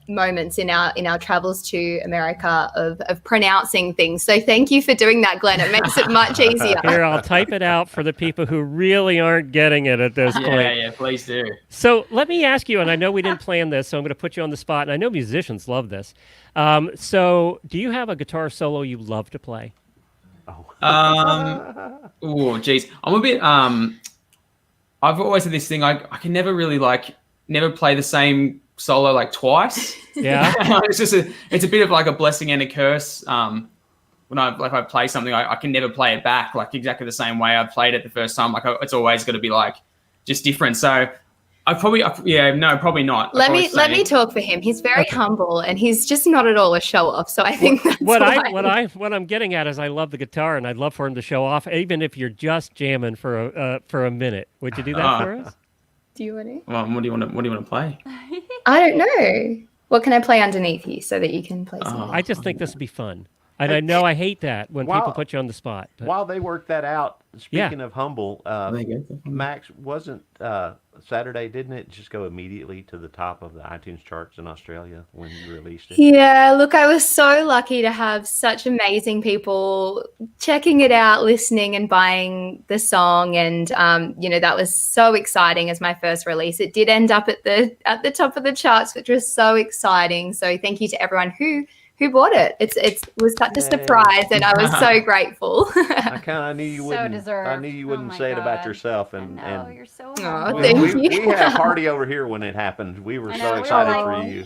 moments in our travels to America of pronouncing things. So thank you for doing that, Glenn. It makes it much easier. Here, I'll type it out for the people who really aren't getting it at this point. Yeah, please do. So let me ask you, and I know we didn't plan this, so I'm going to put you on the spot, and I know musicians love this. So do you have a guitar solo you love to play? Oh, geez. I'm a bit, I've always had this thing, I can never really never play the same solo like twice. Yeah. It's a bit of like a blessing and a curse. When I play something, I can never play it back like exactly the same way I played it the first time. Like it's always got to be like just different. So Probably not. Let me talk for him. He's very humble, and he's just not at all a show off. So I think that's what I'm getting at is I love the guitar, and I'd love for him to show off, even if you're just jamming for a minute. Would you do that for us? Do you want to? Well, what do you want to play? I don't know. What can I play underneath you so that you can play something? I just think this would be fun. And I know I hate that when people put you on the spot. But. While they work that out, speaking of humble, Max, wasn't Saturday, didn't it just go immediately to the top of the iTunes charts in Australia when you released it? Yeah, look, I was so lucky to have such amazing people checking it out, listening and buying the song. And, that was so exciting as my first release. It did end up at the top of the charts, which was so exciting. So thank you to everyone who bought it. It was such a surprise, and I was so grateful. I kind of knew you wouldn't. Deserved. I knew you wouldn't say it about yourself. And you're so. Thank you. We had a party over here when it happened. We were so excited for you.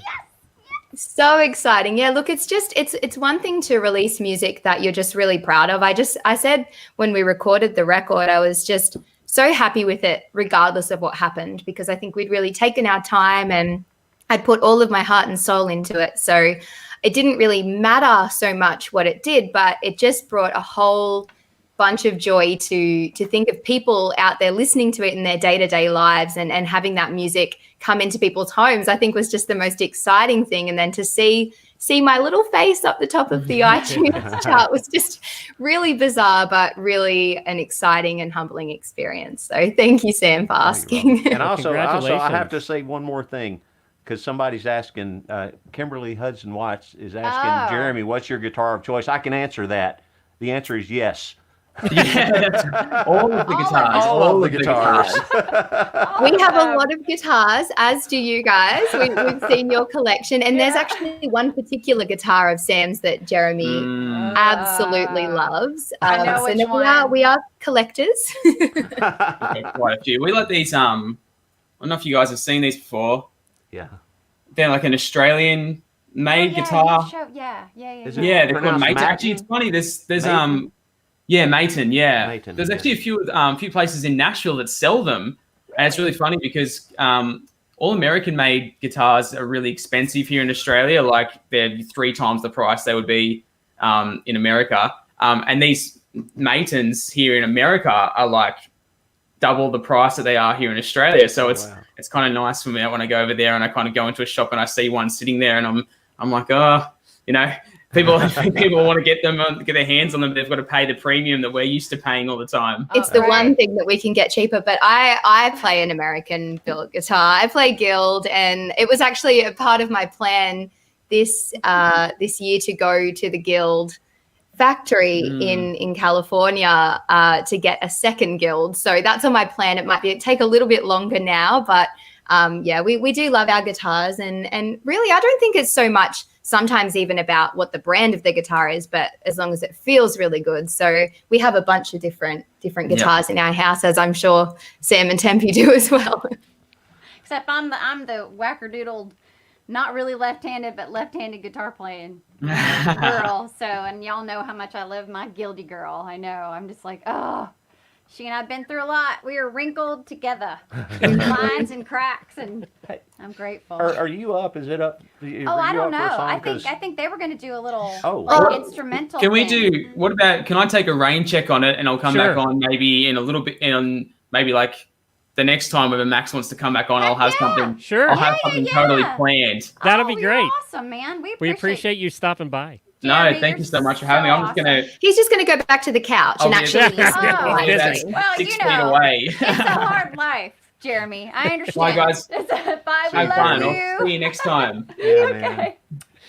So exciting. Yeah, look, it's one thing to release music that you're just really proud of. I said when we recorded the record, I was just so happy with it, regardless of what happened, because I think we'd really taken our time and I'd put all of my heart and soul into it. So it didn't really matter so much what it did, but it just brought a whole bunch of joy to think of people out there listening to it in their day-to-day lives and having that music come into people's homes, I think was just the most exciting thing. And then to see my little face up the top of the iTunes chart was just really bizarre, but really an exciting and humbling experience. So thank you, Sam, for asking. And also I have to say one more thing. Because somebody's asking, Kimberly Hudson Watts is asking Jeremy, what's your guitar of choice? I can answer that. The answer is yes. Yeah, all of the guitars. All of the guitars. We have a lot of guitars, as do you guys. We've seen your collection. And there's actually one particular guitar of Sam's that Jeremy absolutely loves. I know which one. We are collectors. Quite a few. We like these, I don't know if you guys have seen these before. Yeah. They're like an Australian made guitar. Yeah, they're called Mayton. Actually, it's funny. There's Mayton. Mayton. There's actually a few places in Nashville that sell them, and it's really funny because all American made guitars are really expensive here in Australia. Like they're 3 times the price they would be in America. And these Maytons here in America are like double the price that they are here in Australia. So it's kind of nice for me when I go over there and I kind of go into a shop and I see one sitting there and I'm like, people want to get their hands on them. They've got to pay the premium that we're used to paying all the time. It's the one thing that we can get cheaper. But I play an American built guitar. I play Guild, and it was actually a part of my plan this year to go to the Guild factory in California to get a second Guild. So that's on my plan. It might take a little bit longer now, but we do love our guitars, and really I don't think it's so much sometimes even about what the brand of the guitar is, but as long as it feels really good. So we have a bunch of different guitars in our house, as I'm sure Sam and Tempe do as well. Except I'm the wackerdoodled, not really left-handed, but left-handed guitar playing girl. So, and y'all know how much I love my Guildy girl. I know. I'm just like, she and I've been through a lot. We are wrinkled together, lines and cracks, and I'm grateful. Are you up? Is it up? I don't know. I think they were going to to do a little instrumental. Can we do? What about? Can I take a rain check on it, and I'll come back on maybe in a little bit, in maybe like the next time when Max wants to come back on, I'll have something. Sure. I'll have something totally planned. That'll be great. Awesome, man. We appreciate you stopping by. Jeremy, no, thank you so much for having me. I'm just gonna. He's just gonna go back to the couch and actually listen. Well, 6 feet away. It's a hard life, Jeremy. I understand. Bye, guys. Bye. We Have love fun. you. I'll see you next time. Okay.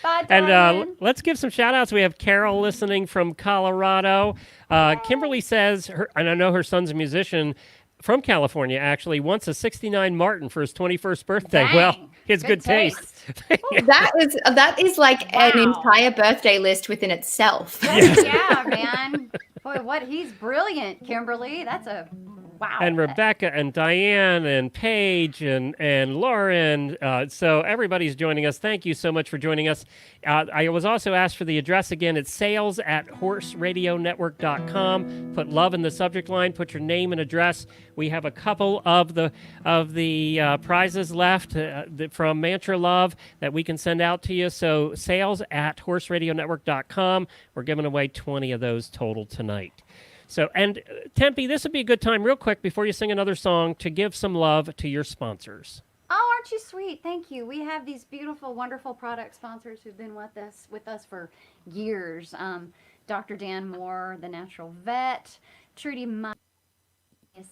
Bye, and let's give some shout outs. We have Carol listening from Colorado. Kimberly says, and I know her son's a musician from California, actually, wants a 69 Martin for his 21st birthday. Dang. Well, his good taste. That is like an entire birthday list within itself. Yeah, man. Boy, he's brilliant, Kimberly. That's a Wow. And Rebecca and Diane and Paige and Lauren. So everybody's joining us. Thank you so much for joining us. I was also asked for the address again. It's sales@horseradionetwork.com. Put love in the subject line. Put your name and address. We have a couple of the prizes left from Mantra Love that we can send out to you. So sales@horseradionetwork.com. We're giving away 20 of those total tonight. So, and Tempe, this would be a good time real quick before you sing another song to give some love to your sponsors. Oh, aren't you sweet? Thank you. We have these beautiful, wonderful product sponsors who've been with us for years. Dr. Dan Moore, the Natural Vet, Trudy Meyer,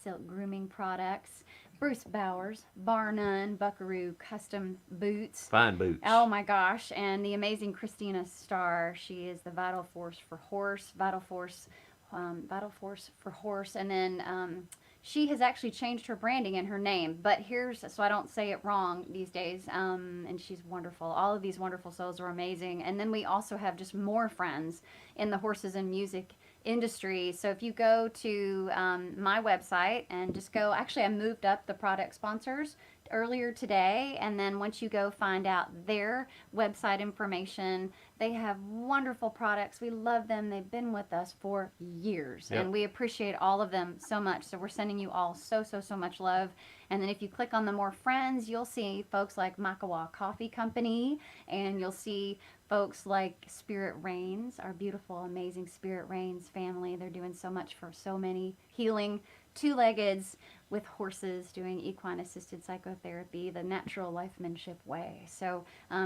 Silk Grooming Products, Bruce Bowers, Bar None, Buckaroo Custom Boots. Fine boots. Oh my gosh, and the amazing Christina Starr. She is the Vital Force for Horse, Vital Force for Horse, and then she has actually changed her branding and her name, but so I don't say it wrong these days, and she's wonderful. All of these wonderful souls are amazing. And then we also have just more friends in the horses and music industry. So if you go to my website and just go, actually I moved up the product sponsors earlier today, and then once you go find out their website information, they have wonderful products. We love them. They've been with us for years, and we appreciate all of them so much. So we're sending you all so much love. And then if you click on the more friends, you'll see folks like Makawa Coffee Company, and you'll see folks like Spirit Reigns, our beautiful, amazing Spirit Reigns family. They're doing so much for so many, healing two-leggeds with horses, doing equine-assisted psychotherapy, the natural lifemanship way. So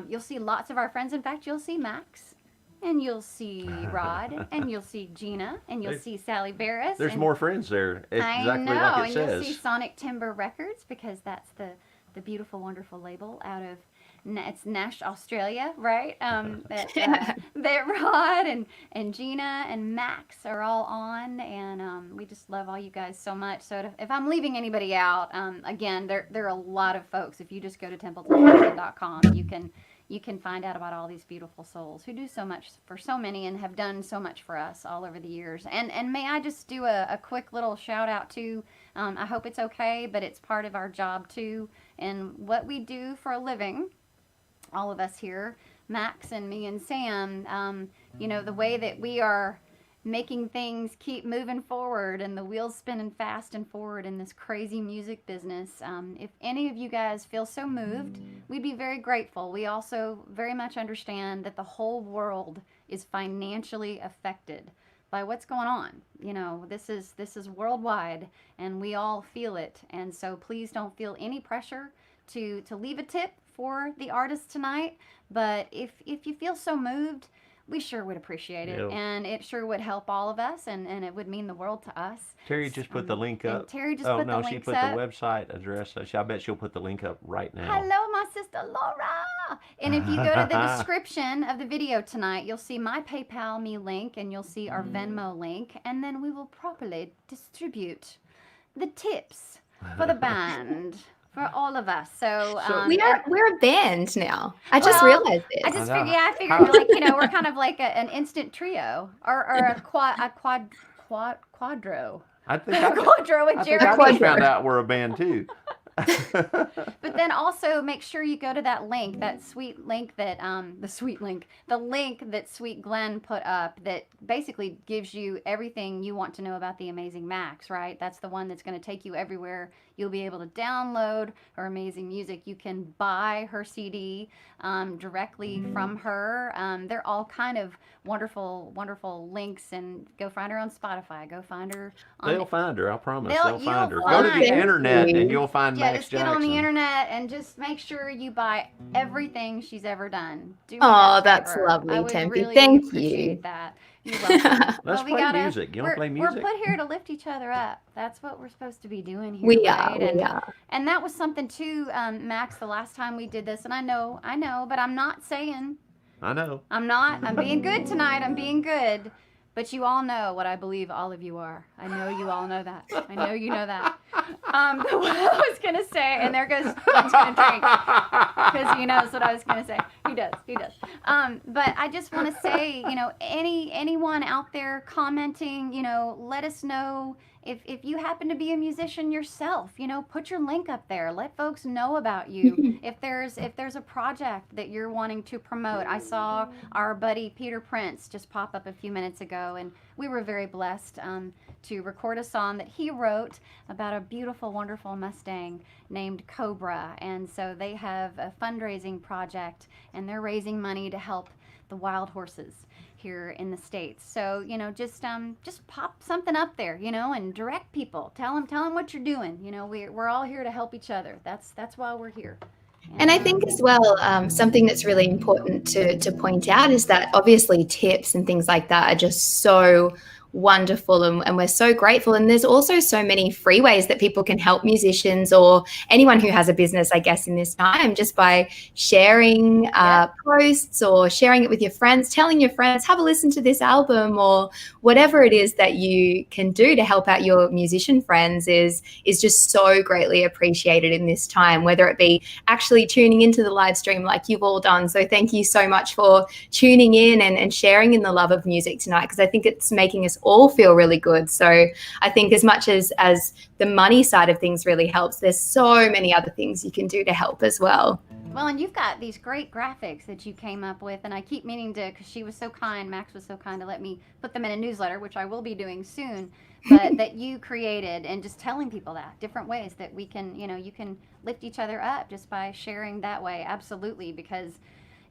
you'll see lots of our friends. In fact, you'll see Max, and you'll see Rod, and you'll see Gina, and you'll see Sally Barris. There's more friends there. It's I exactly know, like it and says. you'll see Sonic Timber Records, because that's the beautiful, wonderful label out of it's Nash, Australia, right? That Rod and Gina and Max are all on, and we just love all you guys so much. So if I'm leaving anybody out, again, there are a lot of folks. If you just go to templeton.com, you can find out about all these beautiful souls who do so much for so many and have done so much for us all over the years. And may I just do a quick little shout out to, I hope it's okay, but it's part of our job too, and what we do for a living. All of us here, Max and me and Sam, the way that we are making things keep moving forward and the wheels spinning fast and forward in this crazy music business. If any of you guys feel so moved, we'd be very grateful. We also very much understand that the whole world is financially affected by what's going on. This is worldwide, and we all feel it. And so please don't feel any pressure to leave a tip for the artist tonight, but if you feel so moved, we sure would appreciate it, and it sure would help all of us, and it would mean the world to us. Terry just put the link up. Terry just put the links up. She put the website address. I bet she'll put the link up right now. Hello, my sister Laura. And if you go to the description of the video tonight, you'll see my PayPal me link, and you'll see our Venmo link, and then we will properly distribute the tips for the band. For all of us. So we're a band now. I just realized it. I figured we're kind of like an instant trio or a quadro. I think quadro with Jerry. I just found out we're a band too. But then also make sure you go to that link, that sweet link that the link that Sweet Glenn put up that basically gives you everything you want to know about the amazing Max, right? That's the one that's going to take you everywhere. You'll be able to download her amazing music. You can buy her CD directly from her. They're all kind of wonderful, wonderful links, and go find her on Spotify. Go find her. They'll find her. I promise. They'll find her. Find Go to the internet and you'll find Max just get on Jackson. the internet and just make sure you buy everything she's ever done. That's lovely, Tempe. Really Thank appreciate you. That. You're welcome. Let's play music. You don't play music? We're put here to lift each other up. That's what we're supposed to be doing here. We right? are. And that was something too, Max, the last time we did this. And I know, but I'm not saying. I know. I'm not. I'm being good tonight. I'm being good. But you all know what I believe all of you are. I know you all know that. I know you know that. What I was going to say, and there goes, Glenn's going to drink, because he knows what I was going to say. He does. But I just want to say, anyone out there commenting, let us know if you happen to be a musician yourself, put your link up there. Let folks know about you. If there's a project that you're wanting to promote. I saw our buddy Peter Prince just pop up a few minutes ago, and we were very blessed to record a song that he wrote about a beautiful, wonderful Mustang named Cobra. And so they have a fundraising project, and they're raising money to help the wild horses here in the States. So, just pop something up there, and direct people. Tell them what you're doing. We're all here to help each other. That's why we're here. And I think as well, something that's really important to point out is that obviously tips and things like that are just so wonderful, and we're so grateful. And there's also so many free ways that people can help musicians or anyone who has a business, I guess, in this time, just by sharing posts or sharing it with your friends, telling your friends, have a listen to this album, or whatever it is that you can do to help out your musician friends is just so greatly appreciated in this time, whether it be actually tuning into the live stream like you've all done. So thank you so much for tuning in and sharing in the love of music tonight, because I think it's making us all feel really good. So I think as much as the money side of things really helps, there's so many other things you can do to help as well. Well, and you've got these great graphics that you came up with, and I keep meaning to, because she was so kind, Max was so kind to let me put them in a newsletter, which I will be doing soon, but that you created, and just telling people that, different ways that we can, you can lift each other up just by sharing that way. Absolutely, because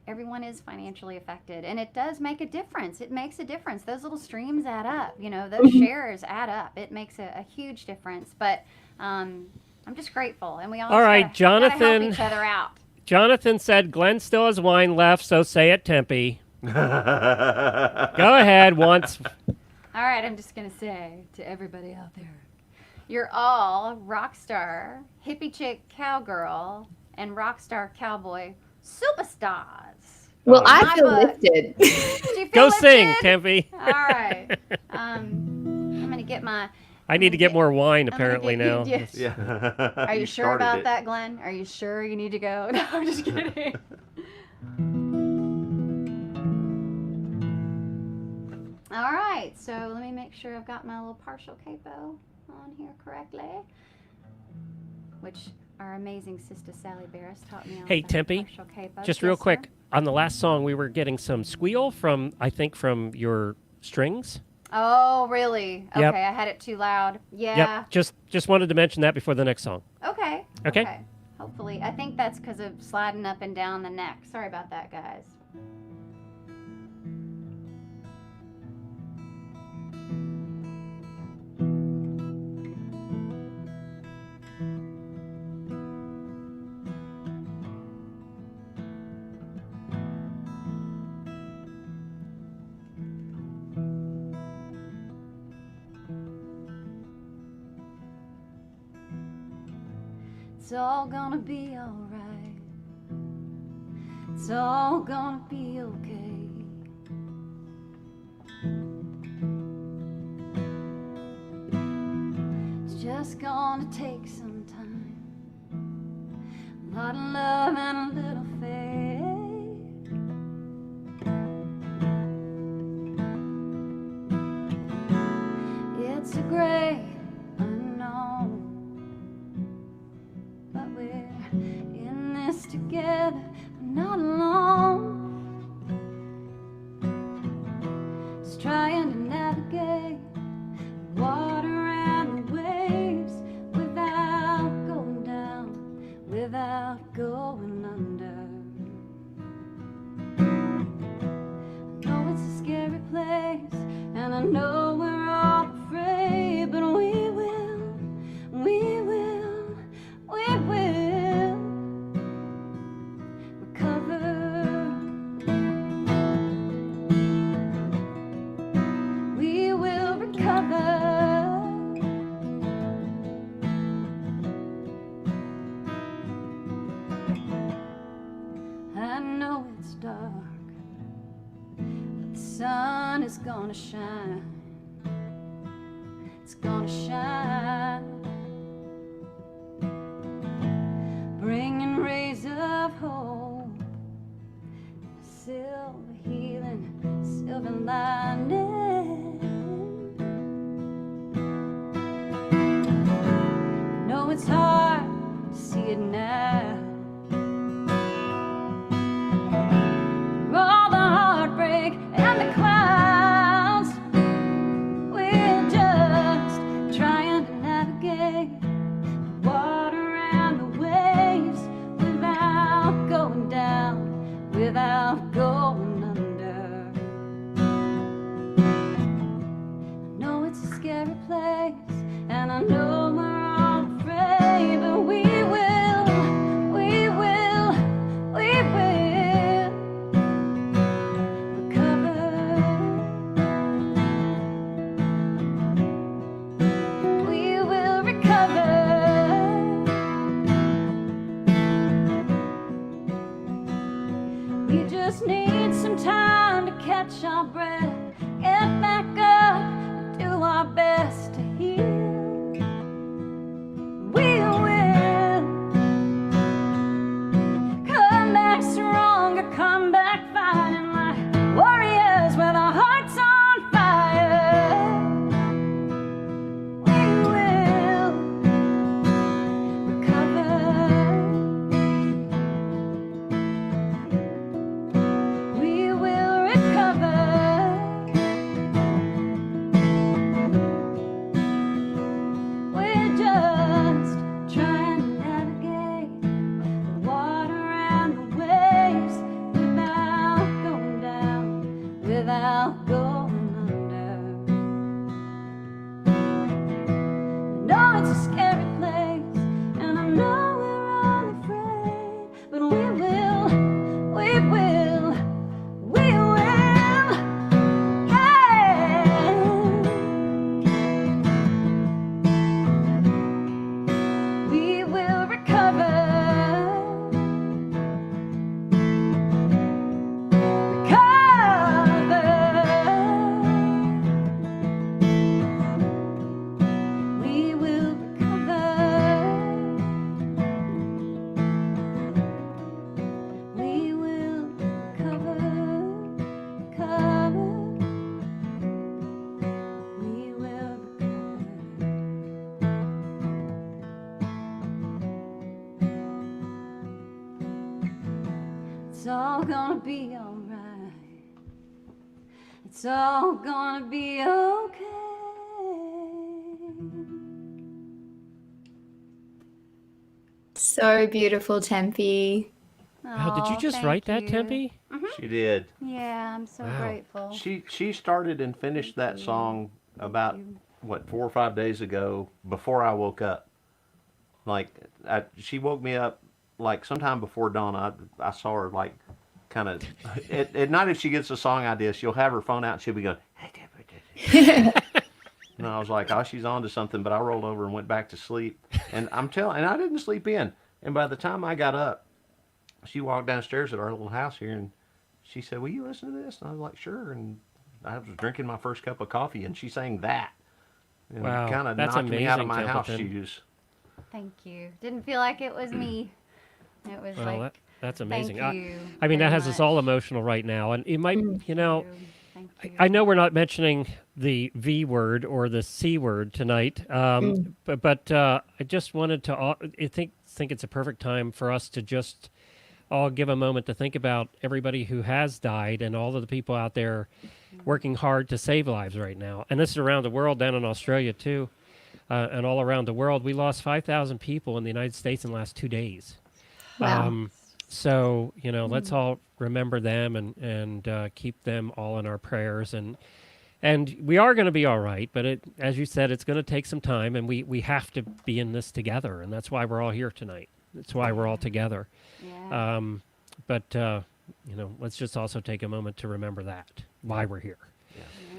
everyone is financially affected, and it does make a difference. It makes a difference. Those little streams add up. Those shares add up. It makes a huge difference. But I'm just grateful, and we all right, Jonathan, gotta help each other out. Jonathan said Glenn still has wine left, so say it, Tempe. Go ahead once. All right, I'm just gonna say to everybody out there, you're all rock star, hippie chick cowgirl, and rock star cowboy superstars. Well, I My feel book. lifted. Did you feel Go lifted? sing, Tempe. All right. I'm gonna get my. I need to get more wine, I'm gonna apparently, get- now. yeah. Yeah. Are you sure started about it. that, Glenn? Are you sure you need to go? No, I'm just kidding. All right, so let me make sure I've got my little partial capo on here correctly, which our amazing sister Sally Barris taught me on. Hey, the Tempe, partial capo. just real Yes, sir. quick, on the last song, we were getting some squeal from your strings. Oh, really? Okay, Yep. I had it too loud. Yeah. Yep, just wanted to mention that before the next song. Okay. Okay. Hopefully. I think that's because of sliding up and down the neck. Sorry about that, guys. It's all gonna be alright. It's all gonna be okay. It's just gonna take some time. A lot of love and a little faith. It's a great unknown, but we're in this together, we're not alone. Just trying to navigate the water and the waves without going down, without going under. I know it's a scary place, and I know we're all afraid, but we will, we will, we will recover. We will recover. I know it's dark, but the sun is gonna shine. It's gonna shine, bringing rays of hope, silver healing, silver lining. see it now. All the heartbreak and the clouds, we're just trying to navigate the water and the waves without going down, without going under. I know it's a scary place, and I know we're all afraid, but we will recover. We will recover. We just need some time to catch our breath, get back up, and do our best to heal. We will come back stronger, come back fighting like warriors with our hearts on fire. We will recover. We will recover. We're just trying to navigate the water and the waves without going down, without going under. I know it's a scary place, and I know we're all afraid, but we will, yeah. We will recover. We will recover. We will recover. We will recover. It's all gonna be alright. It's all gonna be okay. So beautiful, Tempe. Wow, did you Oh, just thank write that, you. Tempe? She did. Yeah, I'm so Wow. grateful. She started and finished that song about, what, 4 or 5 days ago before I woke up. Like, she woke me up like sometime before dawn. I saw her like kind of at night. If she gets a song idea, she'll have her phone out and she'll be going, "Hey, Deborah." And I was like, oh, she's on to something. But I rolled over and went back to sleep. And and I didn't sleep in. And by the time I got up, she walked downstairs at our little house here and she said, "Will you listen to this?" And I was like, "Sure." And I was drinking my first cup of coffee and she sang that. And Wow, kind of that's knocked me out of amazing, my house Templeton. shoes. Thank you. Didn't feel like it was me. It was Well, like, that's thank amazing. you. I mean, that very has us all much. emotional right now. And it might, you know, Thank you. I know we're not mentioning the V word or the C word tonight, but I just wanted to I think it's a perfect time for us to just all give a moment to think about everybody who has died and all of the people out there working hard to save lives right now. And this is around the world, down in Australia too, and all around the world. We lost 5,000 people in the United States in the last 2 days. Wow. So, you know, let's all remember them and keep them all in our prayers. And we are going to be all right, but as you said, it's going to take some time, and we have to be in this together, and that's why we're all here tonight. That's why we're all together. Yeah. But you know, let's just also take a moment to remember that, why we're here.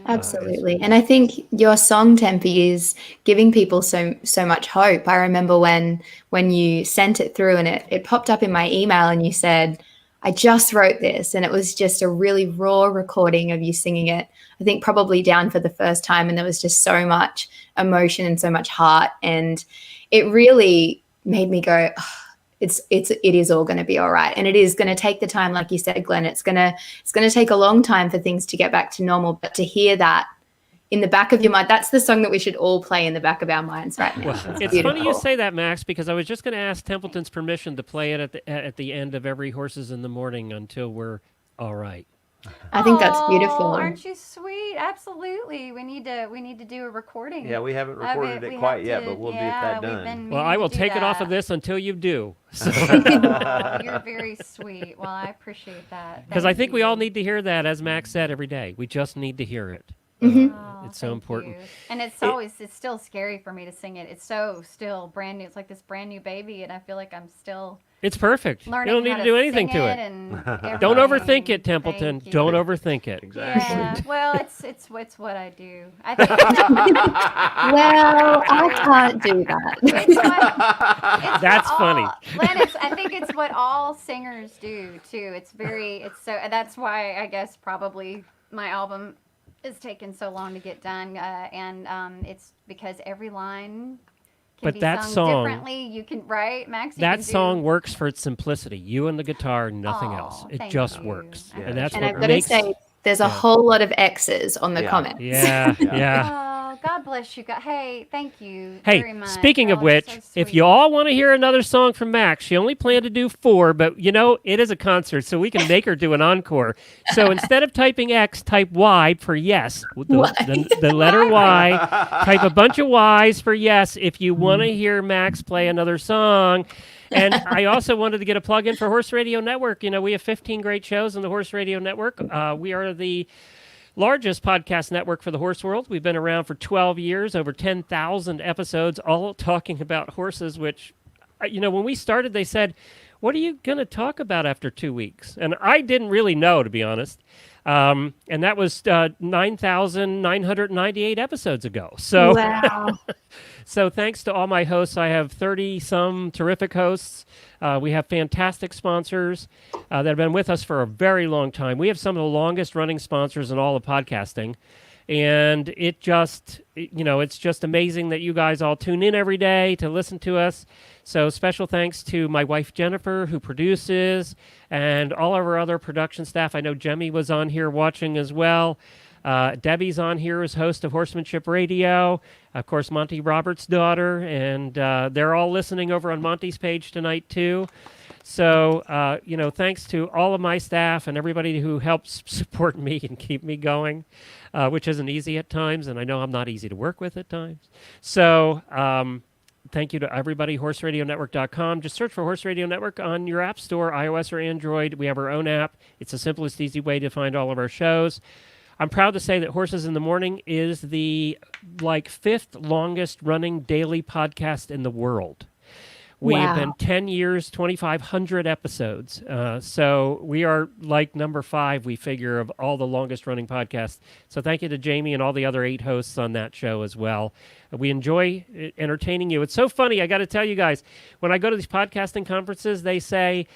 Absolutely. And I think your song, Tempe, is giving people so much hope. I remember when you sent it through and it popped up in my email and you said, "I just wrote this," and it was just a really raw recording of you singing it, I think probably down for the first time, and there was just so much emotion and so much heart, and it really made me go, oh, it is all going to be all right. And it is going to take the time, like you said, Glenn. It's going to take a long time for things to get back to normal, but to hear that in the back of your mind. That's the song that we should all play in the back of our minds right now. Well, it's funny you say that, Max, because I was just going to ask Templeton's permission to play it at the end of every Horses in the Morning until we're all right. I think that's beautiful. Aren't you sweet? Absolutely. We need to do a recording. Yeah, we haven't recorded it quite yet, but we'll get that done. Well, I will take it off of this until you do. So. Oh, you're very sweet. Well, I appreciate that. Because I think we all need to hear that, as Max said, every day. We just need to hear it. It's so important. You. And it's still scary for me to sing it. It's still brand new. It's like this brand new baby, and I feel like I'm still. It's perfect. You don't need to do anything to it. Don't overthink it, Templeton. Don't overthink it. Exactly. Yeah. Well, it's what I do. I think Well, I can't do that. That's funny. Len, I think it's what all singers do too. That's why I guess probably my album is taking so long to get done, and it's because every line can be sung differently. You can, right, Max? That song works for its simplicity. You and the guitar, nothing else. It just works, and that's what I've got makes. to say, there's a whole lot of X's on the comments. Yeah, yeah. Oh, God bless you guys. Hey, thank you Hey, very much. speaking of Oh, which, so if sweet. you all want to hear another song from Max, she only planned to do 4, but it is a concert, so we can make her do an encore. So instead of typing X, type Y for yes. The letter Y. Type a bunch of Ys for yes if you want to hear Max play another song. And I also wanted to get a plug in for Horse Radio Network. We have 15 great shows on the Horse Radio Network. We are the largest podcast network for the horse world. We've been around for 12 years, over 10,000 episodes, all talking about horses, which, when we started, they said, what are you going to talk about after 2 weeks? And I didn't really know, to be honest. And that was 9,998 episodes ago. So, wow. So thanks to all my hosts. I have 30-some terrific hosts. We have fantastic sponsors that have been with us for a very long time. We have some of the longest running sponsors in all of podcasting. And it's just amazing that you guys all tune in every day to listen to us. So special thanks to my wife, Jennifer, who produces, and all of our other production staff. I know Jemmy was on here watching as well. Debbie's on here as host of Horsemanship Radio. Of course, Monty Roberts' daughter, and they're all listening over on Monty's page tonight, too. So, thanks to all of my staff and everybody who helps support me and keep me going, which isn't easy at times, and I know I'm not easy to work with at times. So, thank you to everybody, horseradionetwork.com. Just search for Horse Radio Network on your app store, iOS or Android. We have our own app. It's the simplest, easy way to find all of our shows. I'm proud to say that Horses in the Morning is the 5th longest running daily podcast in the world. We've been 10 years, 2,500 episodes. So we are number 5, we figure, of all the longest running podcasts. So thank you to Jamie and all the other 8 hosts on that show as well. We enjoy entertaining you. It's so funny. I got to tell you guys, when I go to these podcasting conferences, they say,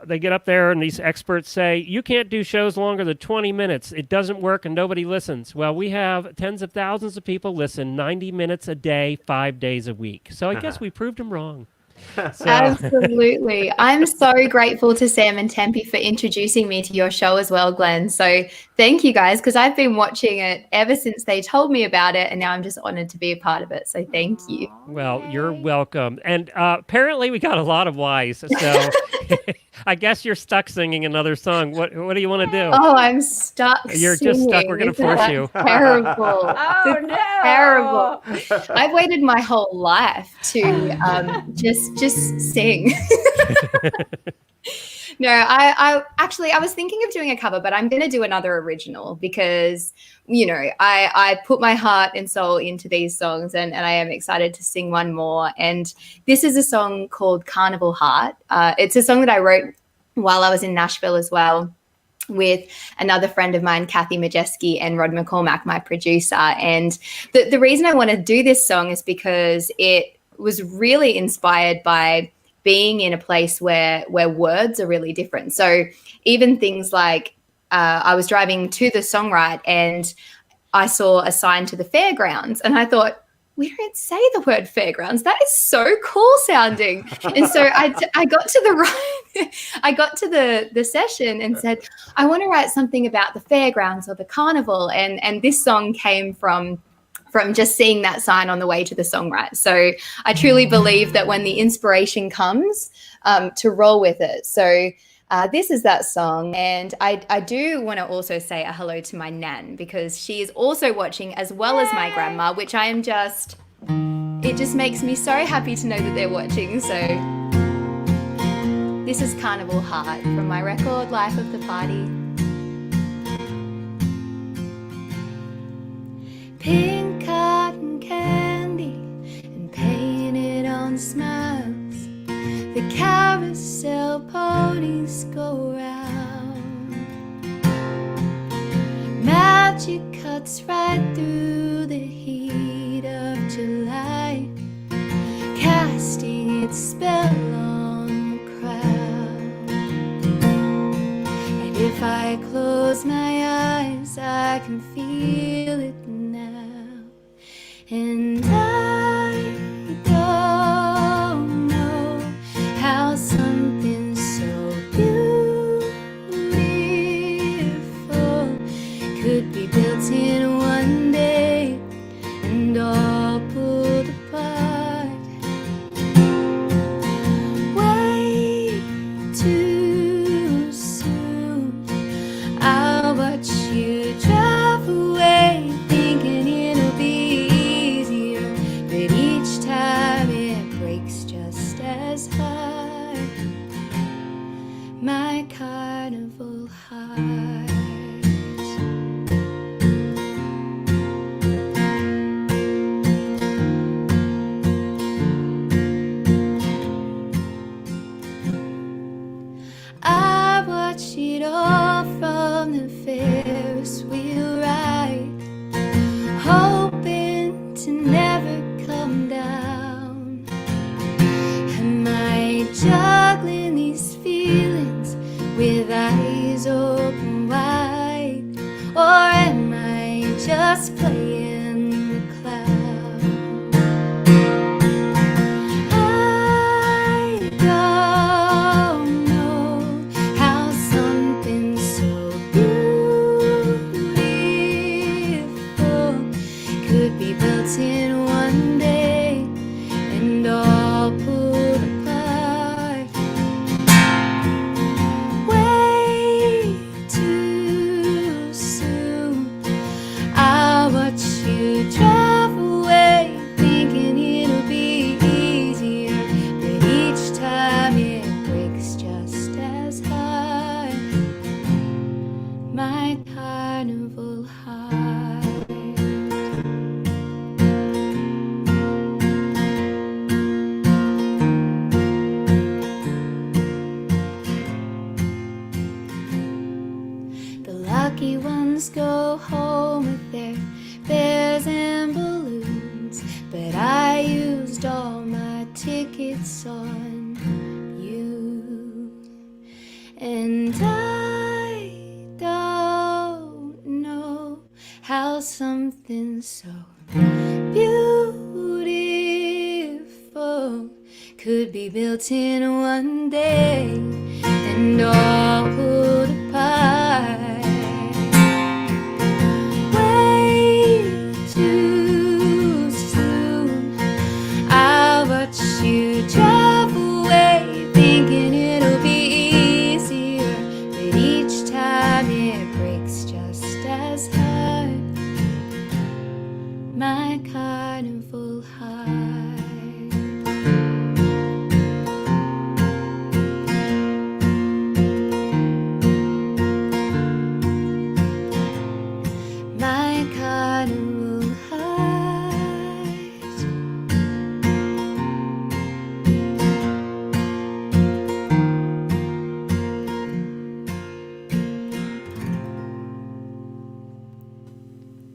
they get up there and these experts say, you can't do shows longer than 20 minutes. It doesn't work and nobody listens. Well, we have tens of thousands of people listen 90 minutes a day, 5 days a week. So I guess we proved them wrong. So. Absolutely. I'm so grateful to Sam and Tempe for introducing me to your show as well, Glenn. So thank you guys, because I've been watching it ever since they told me about it, and now I'm just honored to be a part of it. So thank you. Well, you're welcome. And apparently we got a lot of whys. So I guess you're stuck singing another song. What do you want to do? Oh, I'm stuck. You're just stuck. We're going to force you. Terrible. Oh, no. Terrible. I've waited my whole life to just sing. No, I was thinking of doing a cover, but I'm going to do another original because, I put my heart and soul into these songs, and I am excited to sing one more. And this is a song called Carnival Heart. It's a song that I wrote while I was in Nashville as well, with another friend of mine, Kathy Majeski, and Rod McCormack, my producer. And the reason I want to do this song is because it was really inspired by being in a place where words are really different. So even things like I was driving to the songwrite and I saw a sign to the fairgrounds, and I thought, we don't say the word fairgrounds. That is so cool sounding. And so I got to the session and said, I want to write something about the fairgrounds or the carnival. And this song came from just seeing that sign on the way to the songwrite. So I truly believe that when the inspiration comes, to roll with it. So this is that song. And I do want to also say a hello to my nan, because she is also watching, as well as my grandma, which it just makes me so happy to know that they're watching. So this is Carnival Heart from my record, Life of the Party. Pink cotton candy and painted on smiles. The carousel ponies go round. Magic cuts right through the heat of July, casting its spell on the crowd. And if I close my eyes, I can feel it now. And I don't know how something so beautiful could be built in one day and all pulled apart. Way too soon, I'll watch you drive away, thinking it'll be easier, but each time it breaks just as hard. My carnival heart. I watch it all from the Ferris wheel ride, hoping to never come down. Am I juggling these feelings with eyes open wide, or am I just playing the clown? I don't know how something so beautiful could be built in one day and all pulled apart. Way too soon, I'll watch you drive away, thinking it'll be easier, but each time it breaks just as hard. My carnival heart. The lucky ones go home with their bears and balloons, but I used all my tickets on you. And I don't know how something so beautiful could be built in one day and all pulled apart. Way too soon, I'll watch you drive away, thinking it'll be easier, but each time it breaks just as hard. My carnival heart. My carnival heart.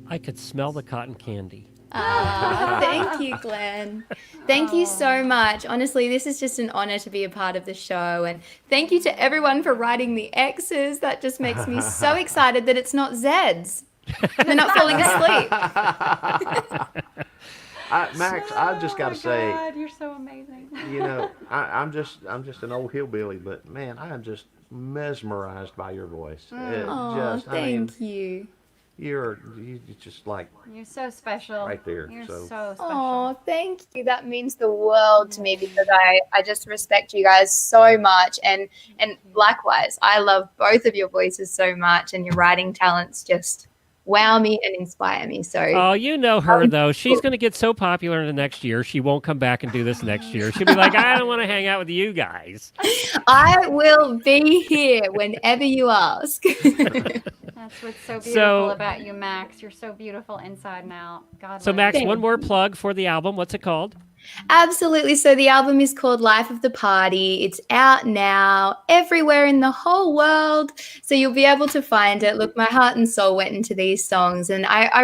I could smell the cotton candy. Thank you, Glenn. Thank you so much. Honestly, this is just an honor to be a part of the show. And thank you to everyone for writing the X's. That just makes me so excited that it's not Z's. They're not falling asleep. Max, I just got to say, God, you're so amazing. you know, I'm just an old hillbilly, but man, I am just mesmerized by your voice. It Oh, just, I mean, thank you. you're just like You're so special. right there. You're So so special. Oh, thank you. That means the world to me because I just respect you guys so much. And likewise, I love both of your voices so much, and your writing talents just wow me and inspire me. So Oh, you know her, though. She's going to get so popular in the next year, she won't come back and do this next year. She'll be like, I don't want to hang out with you guys. I will be here whenever you ask. That's what's so beautiful about you, Max. You're so beautiful inside and out. God So, love Max, you. one more plug for the album. What's it called? Absolutely. So the album is called Life of the Party. It's out now everywhere in the whole world. So you'll be able to find it. Look, my heart and soul went into these songs, and I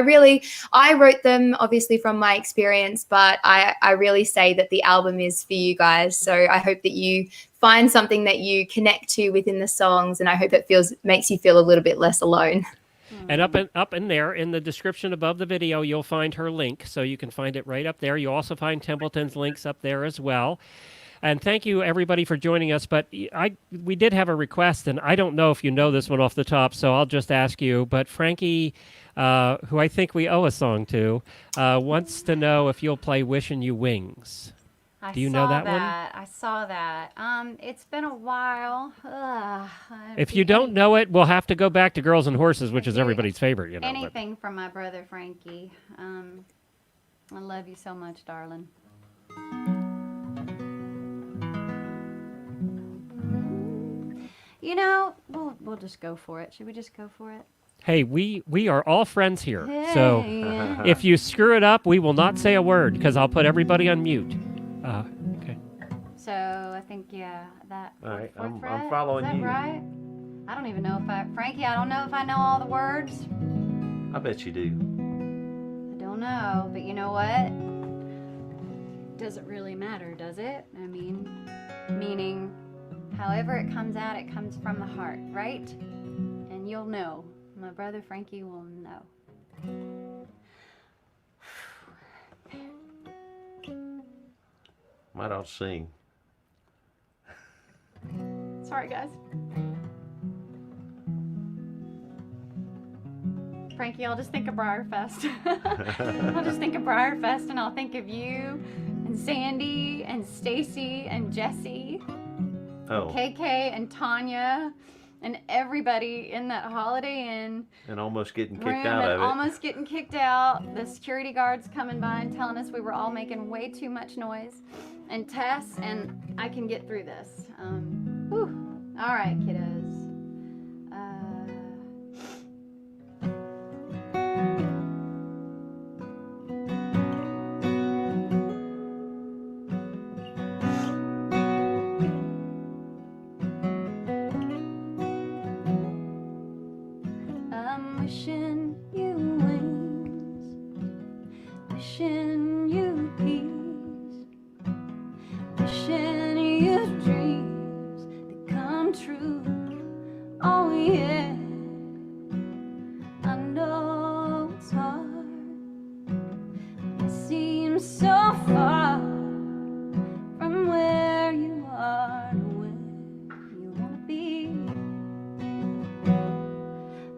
wrote them obviously from my experience, but I really say that the album is for you guys. So I hope that you find something that you connect to within the songs, and I hope it makes you feel a little bit less alone. And up in there in the description above the video, you'll find her link, so you can find it right up there. You'll also find Templeton's links up there as well. And thank you everybody for joining us. But we did have a request, and I don't know if you know this one off the top, so I'll just ask you. But Frankie, who I think we owe a song to, wants to know if you'll play "Wishing You Wings." Do you know that one? I saw that. It's been a while. If you don't know it, we'll have to go back to Girls and Horses, which is everybody's favorite. You know. Anything from my brother Frankie. I love you so much, darling. You know, we'll just go for it. Should we just go for it? Hey, we are all friends here. So Hey. if you screw it up, we will not say a word because I'll put everybody on mute. Okay. So I think that. All right, fourth I'm fret, following is that you. right? I don't even know if Frankie. I don't know if I know all the words. I bet you do. I don't know, but you know what? Doesn't really matter, does it? I mean, meaning, however it comes out, it comes from the heart, right? And you'll know. My brother Frankie will know. Might ought to sing. Sorry, guys. Frankie, I'll just think of Briarfest. I'll just think of Briarfest, and I'll think of you, and Sandy, and Stacy, and Jesse, Oh, KK, and Tanya, and everybody in that Holiday Inn and almost getting room, kicked out and of it. almost getting kicked out. The security guards coming by and telling us we were all making way too much noise. And Tess, and I can get through this. Whew. All right, kiddos. I'm wishing you wings, wishing you peace, wishing you dreams that come true. Oh yeah, I know it's hard. It seems so far from where you are to where you wanna be.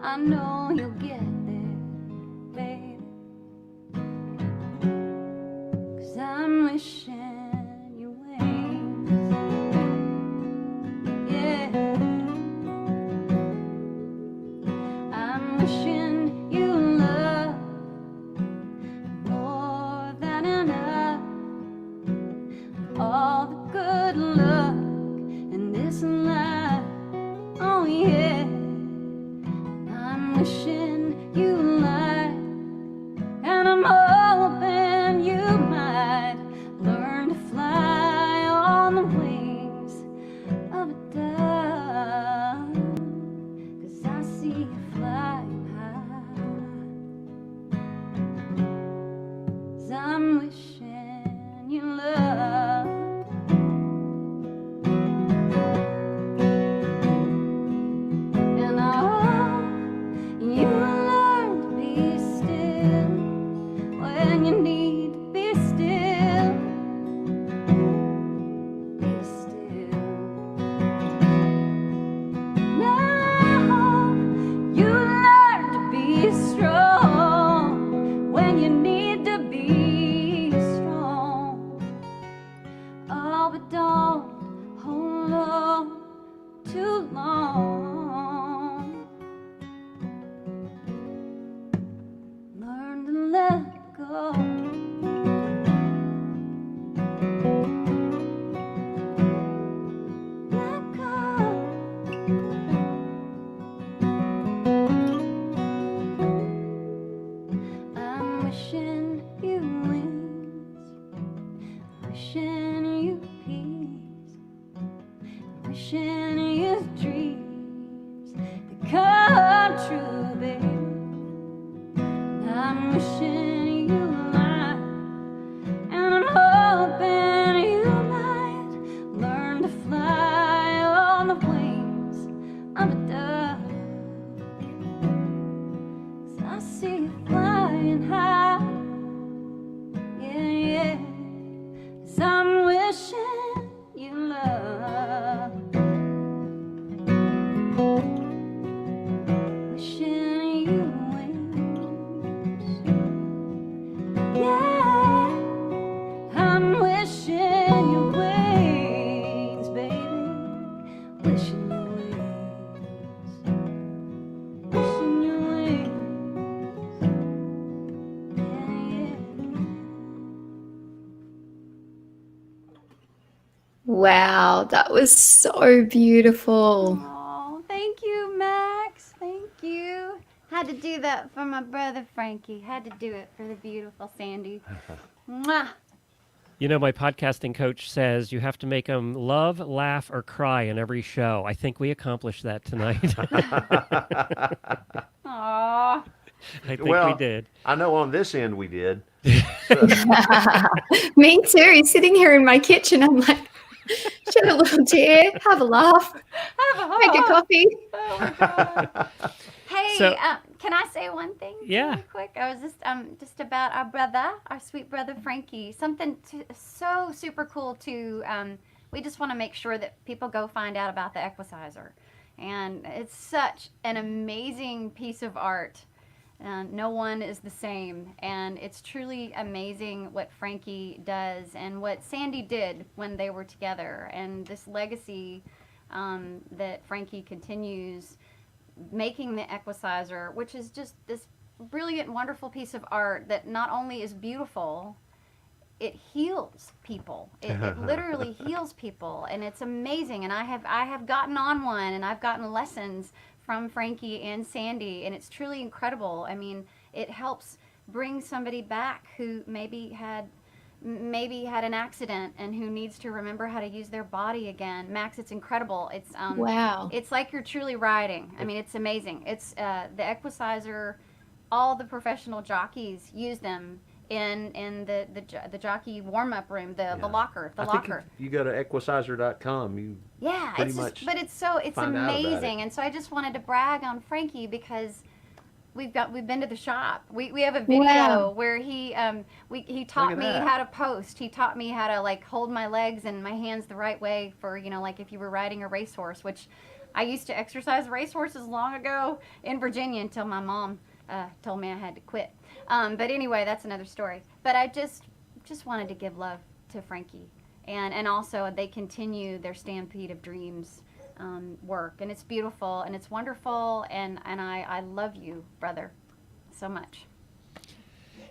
I know you'll get there, baby, 'cause I'm wishing you wings, yeah. I'm wishing you love more than enough, all the good luck in this life, oh yeah. I'm wishing you light, and I'm hoping you might learn to fly on the wings of a dove, 'cause I see you flying high. 'Cause I'm wishing you love. And I hope you go. Let go. I'm wishing you wings, wishing you peace, wishing you dreams that come true, baby. I'm wishing you life, and I'm hoping you might learn to fly on the wings of a dove. 'Cause I see you flying high, yeah, yeah. 'Cause I'm wishing you love, wishing you wings, yeah. I'm wishing you wings, baby, wishing you wings, wishing you wings, yeah, yeah. Wow, that was so beautiful. Oh, thank you, Max. Thank you. Had to do that for my brother Frankie. Had to do it for the beautiful Sandy. Mwah. You know, my podcasting coach says you have to make them love, laugh, or cry in every show. I think we accomplished that tonight. Aw. I think Well, we did. I know on this end we did. Me too. He's sitting here in my kitchen. I'm like, shed a little tear, have a laugh, make a coffee. Oh my God. Hey, So- can I say one thing? Yeah. Really quick. I was just about our brother, our sweet brother Frankie. Something so super cool to. We just want to make sure that people go find out about the Equicizer, and it's such an amazing piece of art. No one is the same, and it's truly amazing what Frankie does and what Sandy did when they were together, and this legacy that Frankie continues making the Equicizer, which is just this brilliant, wonderful piece of art that not only is beautiful, it heals people. It literally heals people, and it's amazing. And I have gotten on one, and I've gotten lessons from Frankie and Sandy, and it's truly incredible. I mean, it helps bring somebody back who maybe had an accident and who needs to remember how to use their body again. Max, it's incredible. It's Wow. it's like you're truly riding. I mean, it's amazing. It's the Equicizer. All the professional jockeys use them in the jockey warm up room, the locker, I think if you go to equicizer.com, you yeah, pretty it's much just, but it's find out about amazing, and so I just wanted to brag on Frankie because we've been to the shop. We have a video Wow. where he taught me that. how to post. He taught me how to like hold my legs and my hands the right way for like if you were riding a racehorse, which I used to exercise racehorses long ago in Virginia until my mom told me I had to quit. But anyway, that's another story. But I just wanted to give love to Frankie. And also they continue their Stampede of Dreams work. And it's beautiful and it's wonderful. And I love you, brother, so much.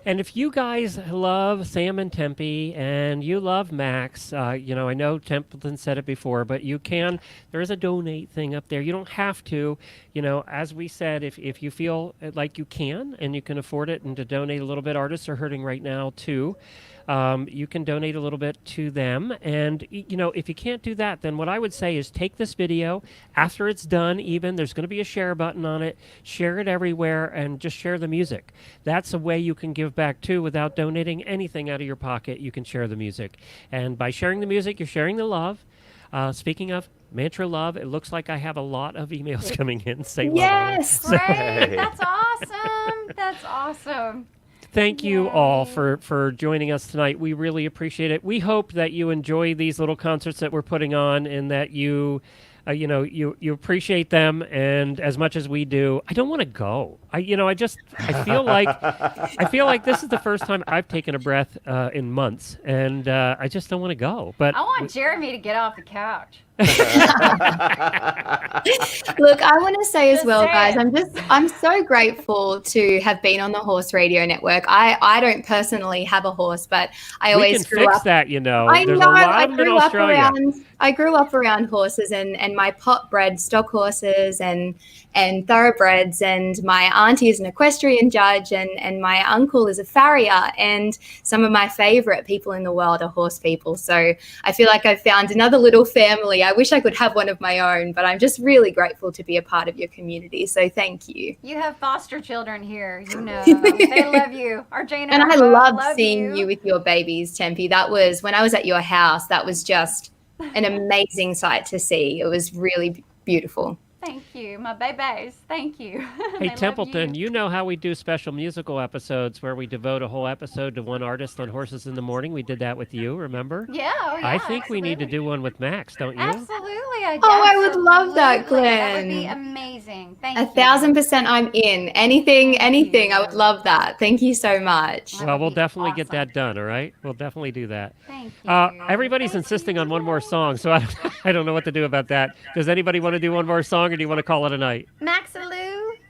And if you guys love Sam and Tempe and you love Max, I know Templeton said it before, but there is a donate thing up there. You don't have to, as we said, if you feel like you can and you can afford it and to donate a little bit, artists are hurting right now too. You can donate a little bit to them. And, if you can't do that, then what I would say is take this video. After it's done, there's going to be a share button on it. Share it everywhere and just share the music. That's a way you can give back too without donating anything out of your pocket. You can share the music. And by sharing the music, you're sharing the love. Speaking of Mantra Love, it looks like I have a lot of emails coming in. Say love. Yes. Great. That's awesome. That's awesome. Thank you all for joining us tonight. We really appreciate it. We hope that you enjoy these little concerts that we're putting on and that you appreciate them and as much as we do. I don't want to go. I feel like this is the first time I've taken a breath in months, and I just don't want to go. But I want Jeremy to get off the couch. Look, I want to say as Just well, say guys, it. I'm so grateful to have been on the Horse Radio Network. I don't personally have a horse, but I We always can grew fix up. that, you know. I There's know. a lot I of them in grew up Australia. around horses, and my pop bred stock horses and thoroughbreds, and my auntie is an equestrian judge, and my uncle is a farrier, and some of my favorite people in the world are horse people. So I feel like I've found another little family. I wish I could have one of my own, but I'm just really grateful to be a part of your community. So thank you. You have foster children here. You know, they love you. Arjana And I both loved love seeing you with your babies, Tempe. That was when I was at your house. That was just an amazing sight to see. It was really beautiful. Thank you, my babies. Thank you. They Hey, love Templeton, you. you know how we do special musical episodes where we devote a whole episode to one artist on Horses in the Morning? We did that with you, remember? Yeah, oh, yeah. I think we need to do one with Max, don't you? Absolutely. I would love that, absolutely. That would be Glenn. amazing. Thank you. 1,000% I'm in. Anything. you. I would love that. Thank you so much. That Well, would we'll be definitely get awesome. that done, all right? We'll definitely do that. Thank you. Everybody's Thank insisting you. on one more song, so I don't know what to do about that. Does anybody want to do one more song, or do you want to call it a night? Maxaloo, do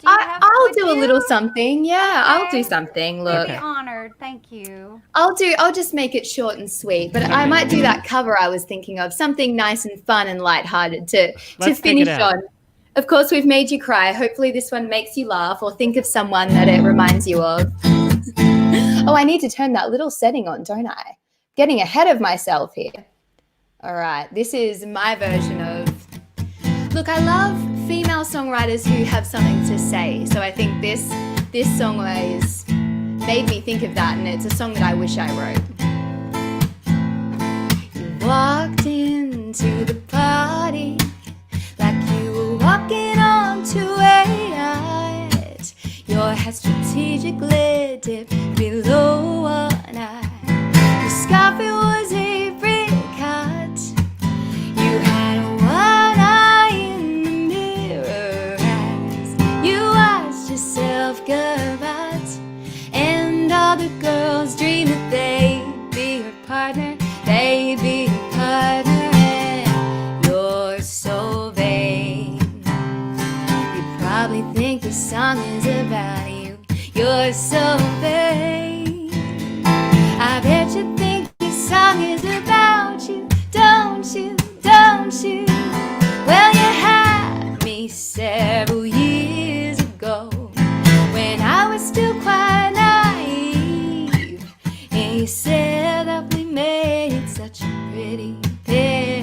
you have I'll would do a you? little something. Yeah, I'll Okay. do something. I'd Look, be honored. Thank you. I'll just make it short and sweet. But I might do that cover I was thinking of, something nice and fun and lighthearted to Let's take finish it out. on. Of course, we've made you cry. Hopefully, this one makes you laugh or think of someone that it reminds you of. Oh, I need to turn that little setting on, don't I? Getting ahead of myself here. All right, this is my version of. Look, I love female songwriters who have something to say. So I think this song always made me think of that, and it's a song that I wish I wrote. You walked into the party like you were walking onto a yacht. Your head strategically dipped below one eye. Your scarf, it was a brick cut. You had one eye in the mirror as you watched yourself go by, and all the girls dream that they'd be your partner, they'd be your partner, and you're so vain. You probably think the song is about you, you're so vain. I bet you think this song is about you, don't you, don't you? Well, you had me several years ago when I was still quite naive, and you said that we made such a pretty pair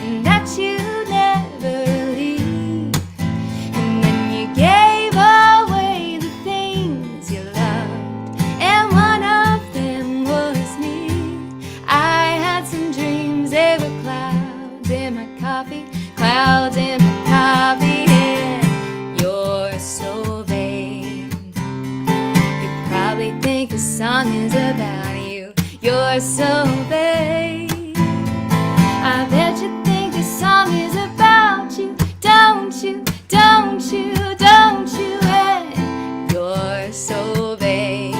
and that you'd never leave. And then you gave away the things you loved, and one of them was me. I had some dreams, they were clouds in my coffee, clouds in my coffee, and you're so vain. You probably think the song is about you, you're so vain. I bet you think the song is about you, don't you, don't you, don't you, and you're so vain.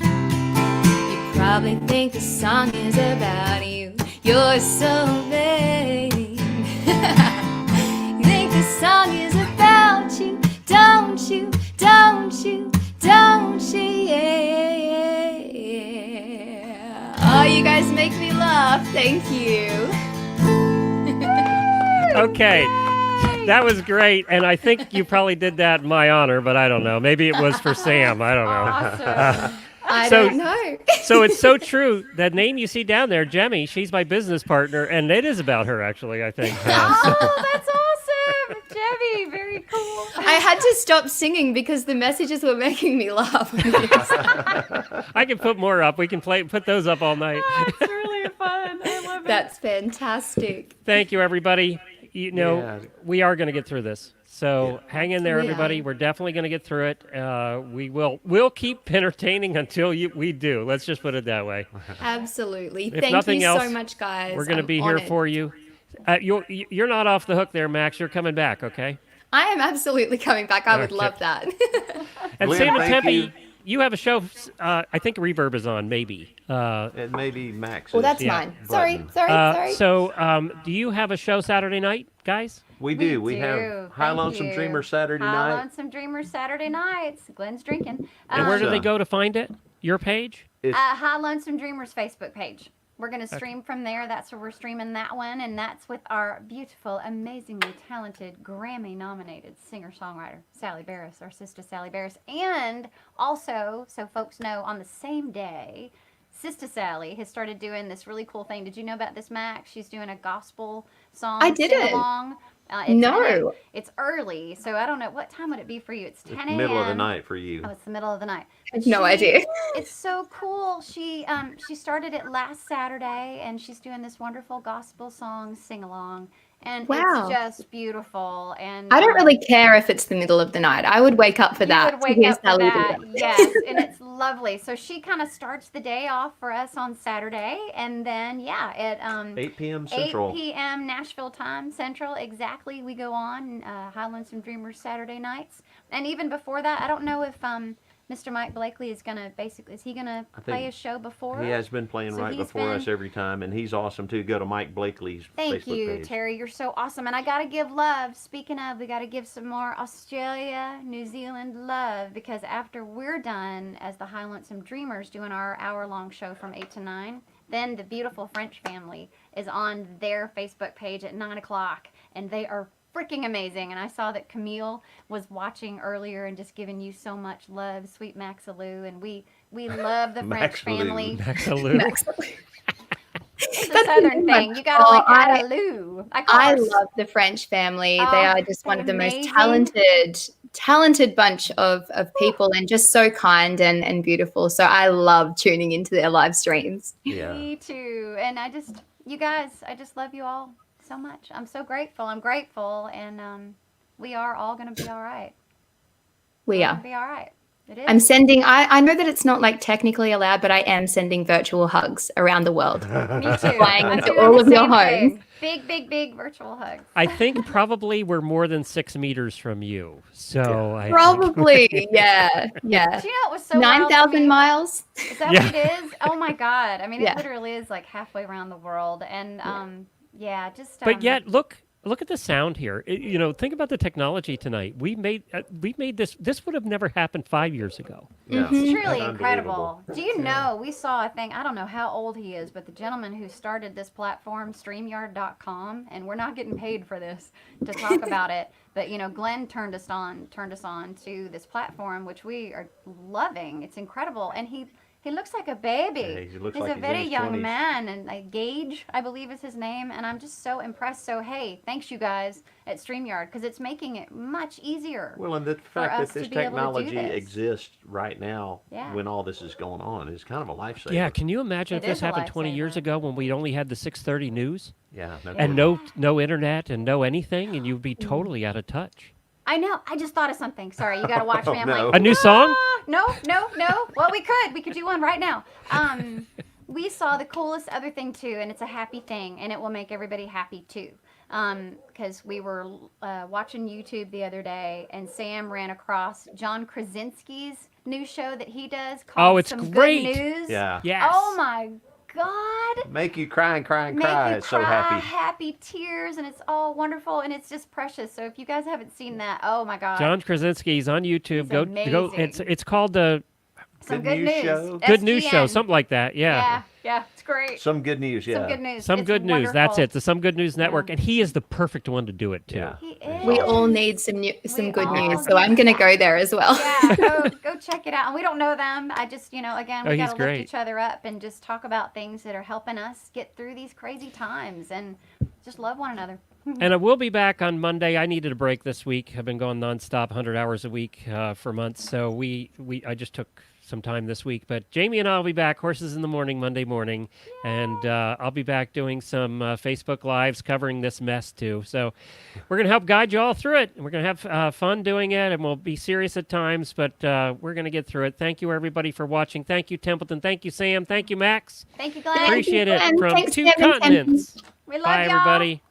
You probably think the song is about you, you're so vain. You think the song is about you, don't you, don't you, don't you, yeah. Oh, you guys make me laugh, thank you. Okay. That was great, and I think you probably did that in my honor, but I don't know. Maybe it was for Sam. I don't know. Awesome. I So- don't know. So it's so true. That name you see down there, Jemmy, she's my business partner, and it is about her, actually, I think. Oh, that's awesome. Jebby, very cool. I had to stop singing because the messages were making me laugh. I can put more up. We can put those up all night. It's really fun. I love it. That's fantastic. Thank you, everybody. You know, Yeah. we are going to get through this. So hang in there, We everybody. are. We're definitely going to get through it. We'll keep entertaining until we do. Let's just put it that way. Absolutely. If Thank nothing you else, so much, guys. We're going to I'm be here honored. for you. You're not off the hook there, Max. You're coming back, okay? I am absolutely coming back. I would Okay. love that. And Glenn, Sam and thank Tempe, you. you have a show. I think Reverb is on, maybe. And maybe Max. Well, that's Yeah. mine. Sorry. So, do you have a show Saturday night, guys? We do. We do. have High Thank Lonesome you. Dreamer Saturday High night. Lonesome Dreamer Saturday nights. Glenn's drinking. And where do So- they go to find it? Your page? It's, High Lonesome Dreamers Facebook page. We're going to stream from there. That's where we're streaming that one. And that's with our beautiful, amazingly talented, Grammy-nominated singer-songwriter, Sally Barris, our sister Sally Barris. And also, so folks know, on the same day, Sister Sally has started doing this really cool thing. Did you know about this, Max? She's doing a gospel song I didn't. sing-along. No. It's early, so I don't know. What time would it be for you? It's 10 a.m. middle of the night for you. Oh, it's the middle of the night. I have no idea. It's so cool. She started it last Saturday, and she's doing this wonderful gospel song sing-along. And Wow. it's just beautiful. And I don't really care if it's the middle of the night. I would wake up for you that. would to wake hear up for Sally do that. that. Yes, and it's lovely. So she kind of starts the day off for us on Saturday, and then at 8 p.m. 8 Central. p.m. Nashville time Central, exactly. We go on High Lonesome Dreamers Saturday nights, and even before that, I don't know if Mr. Mike Blakely is gonna is he gonna play his show before? He has been playing So right he's before us been- every time, and he's awesome too. Go to Mike Blakely's Thank Facebook you, page. Terry. You're so awesome. And I got to give love. Speaking of, we got to give some more Australia, New Zealand love, because after we're done as the High Lonesome Dreamers doing our hour-long show from 8 to 9, then the beautiful French family is on their Facebook page at 9 o'clock, and they are freaking amazing. And I saw that Camille was watching earlier and just giving you so much love, sweet Maxaloo, and we love the French Maxaloo. family. Maxaloo. It's a That's southern my thing. You gotta fault. like add a loo. I love the French family. They Oh, are just one of the most amazing. talented bunch of people, and just so kind and beautiful. So I love tuning into their live streams. Yeah. Me too. And you guys, I just love you all so much. I'm so grateful. I'm grateful, and we are all gonna be all right. We We're are. gonna be all right. It is. I'm sending, I know that it's not like technically allowed, but I am sending virtual hugs around the world. Me too. flying I'm into doing all the of your same homes. thing. Big virtual hugs. I think probably we're more than 6 meters from you. So I Probably, yeah. Do you know it was so wild to 9,000 me? miles. Is that Yeah. what it is? Oh my God. I mean, Yeah. it literally is like halfway around the world. And just. But yet, look at the sound here. Think about the technology tonight. We made this. This would have never happened 5 years ago. Yeah. It's truly Unbelievable. incredible. Do you know, we saw a thing, I don't know how old he is, but the gentleman who started this platform, StreamYard.com, and we're not getting paid for this to talk about it, but Glenn turned us on to this platform, which we are loving. It's incredible. And he looks like a baby. Yeah, he looks he's like a he's in very his young 20s. man, and Gage, I believe is his name, and I'm just so impressed. So hey, thanks you guys at StreamYard, because it's making it much easier. Well, and the us fact that to this be able to do technology this. exists right now Yeah. when all this is going on is kind of a lifesaver. Yeah, can you imagine It if this is a happened 20 years lifesaver. ago when we only had the 6:30 news Yeah. and no internet and no anything, and you'd be totally out of touch? I know. I just thought of something. Sorry, you got to watch me. I'm no. like, A new song? No. Well, we could do one right now. We saw the coolest other thing too, and it's a happy thing, and it will make everybody happy too. Because we were watching YouTube the other day, and Sam ran across John Krasinski's new show that he does called Oh, it's Some great. Good News. Yeah. Yes. Oh my God. Make you cry and cry and Make cry. you It's cry, so happy. happy tears, and it's all wonderful, and it's just precious. So if you guys haven't seen that, oh my God. John Krasinski's on YouTube. He's Go. amazing. It's called the Some Good good News news. Show? Good News Show, SGN. something like that. Yeah. Yeah, it's great. Some good news. Yeah. Some good news. Some It's Good News. That's wonderful. it. The Some Good News Network, and he is the perfect one to do it too. Yeah. He is. We all need some We good all news. So need I'm going to that. go there as well. Yeah, go check it out. And we don't know them. I just, again, Oh, we he's got to great. lift each other up and just talk about things that are helping us get through these crazy times and just love one another. And I will be back on Monday. I needed a break this week. I've been going nonstop, 100 hours a week for months. So I just took some time this week. But Jamie and I will be back, Horses in the Morning, Monday morning. And I'll be back doing some Facebook Lives covering this mess too. So we're going to help guide you all through it. And we're going to have fun doing it. And we'll be serious at times, but we're going to get through it. Thank you, everybody, for watching. Thank you, Templeton. Thank you, Sam. Thank you, Max. Thank you, Glenn. Appreciate it Glenn. from Thanks, Two Kevin. Continents. We love Bye, y'all. everybody.